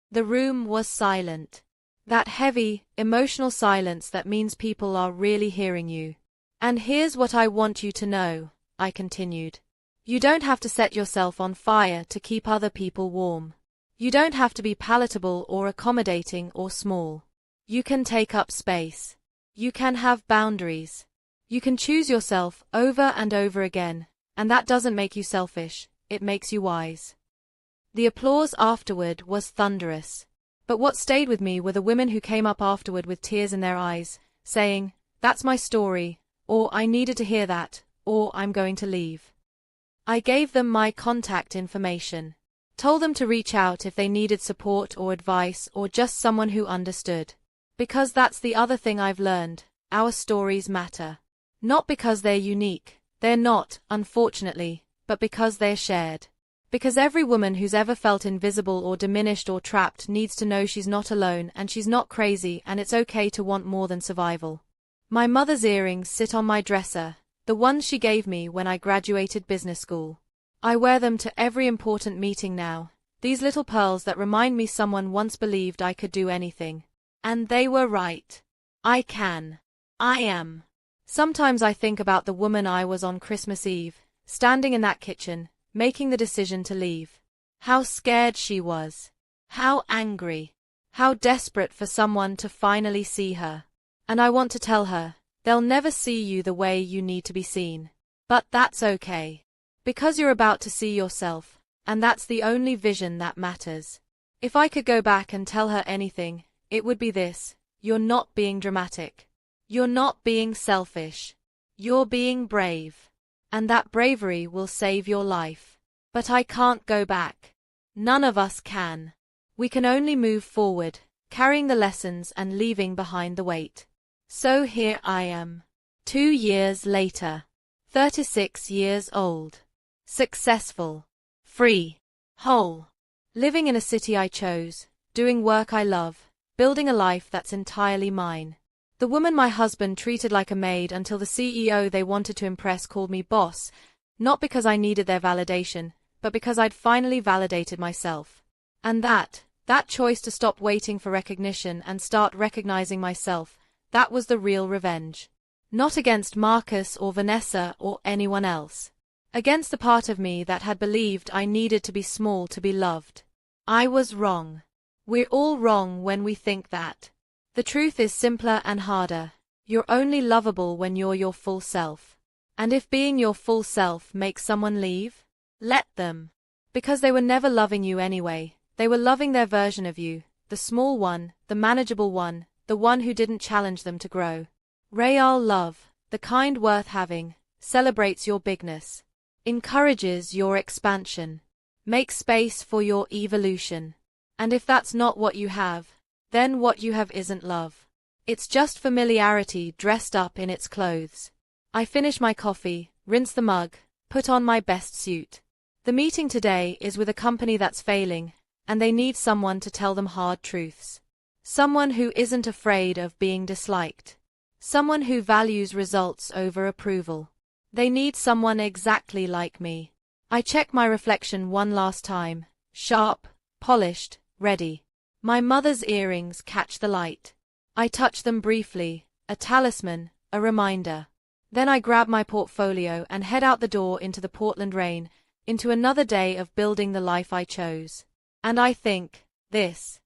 The room was silent. That heavy, emotional silence that means people are really hearing you. And here's what I want you to know, I continued. You don't have to set yourself on fire to keep other people warm. You don't have to be palatable or accommodating or small. You can take up space. You can have boundaries. You can choose yourself over and over again, and that doesn't make you selfish, it makes you wise. The applause afterward was thunderous. But what stayed with me were the women who came up afterward with tears in their eyes, saying, "That's my story," or "I needed to hear that," or "I'm going to leave." I gave them my contact information. Told them to reach out if they needed support or advice or just someone who understood. Because that's the other thing I've learned, our stories matter. Not because they're unique, they're not, unfortunately, but because they're shared. Because every woman who's ever felt invisible or diminished or trapped needs to know she's not alone and she's not crazy and it's okay to want more than survival. My mother's earrings sit on my dresser, the ones she gave me when I graduated business school. I wear them to every important meeting now, these little pearls that remind me someone once believed I could do anything. And they were right. I can. I am. Sometimes I think about the woman I was on Christmas Eve, standing in that kitchen, making the decision to leave. How scared she was. How angry. How desperate for someone to finally see her. And I want to tell her, they'll never see you the way you need to be seen. But that's okay. Because you're about to see yourself, and that's the only vision that matters. If I could go back and tell her anything, it would be this: you're not being dramatic. You're not being selfish. You're being brave. And that bravery will save your life. But I can't go back. None of us can. We can only move forward, carrying the lessons and leaving behind the weight. So here I am. 2 years later. 36 years old. Successful. Free. Whole. Living in a city I chose. Doing work I love. Building a life that's entirely mine. The woman my husband treated like a maid until the CEO they wanted to impress called me boss, not because I needed their validation, but because I'd finally validated myself. And that choice to stop waiting for recognition and start recognizing myself, that was the real revenge. Not against Marcus or Vanessa or anyone else. Against the part of me that had believed I needed to be small to be loved. I was wrong. We're all wrong when we think that. The truth is simpler and harder. You're only lovable when you're your full self. And if being your full self makes someone leave, let them. Because they were never loving you anyway. They were loving their version of you, the small one, the manageable one, the one who didn't challenge them to grow. Real love, the kind worth having, celebrates your bigness, encourages your expansion, makes space for your evolution. And if that's not what you have, then what you have isn't love. It's just familiarity dressed up in its clothes. I finish my coffee, rinse the mug, put on my best suit. The meeting today is with a company that's failing, and they need someone to tell them hard truths. Someone who isn't afraid of being disliked. Someone who values results over approval. They need someone exactly like me. I check my reflection one last time. Sharp, polished, ready. My mother's earrings catch the light. I touch them briefly, a talisman, a reminder. Then I grab my portfolio and head out the door into the Portland rain, into another day of building the life I chose. And I think, this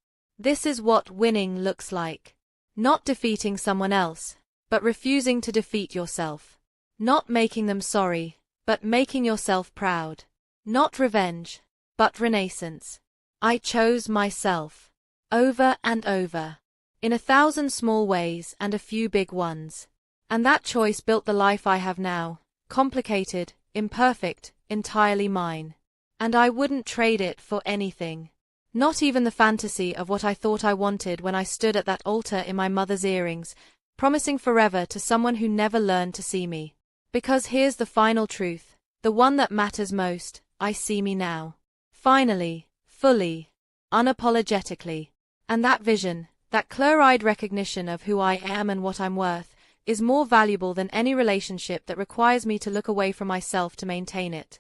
is what winning looks like. Not defeating someone else, but refusing to defeat yourself. Not making them sorry, but making yourself proud. Not revenge, but renaissance. I chose myself. Over and over. In 1,000 small ways and a few big ones. And that choice built the life I have now. Complicated, imperfect, entirely mine. And I wouldn't trade it for anything. Not even the fantasy of what I thought I wanted when I stood at that altar in my mother's earrings, promising forever to someone who never learned to see me. Because here's the final truth, the one that matters most, I see me now. Finally, fully, unapologetically. And that vision, that clear-eyed recognition of who I am and what I'm worth, is more valuable than any relationship that requires me to look away from myself to maintain it.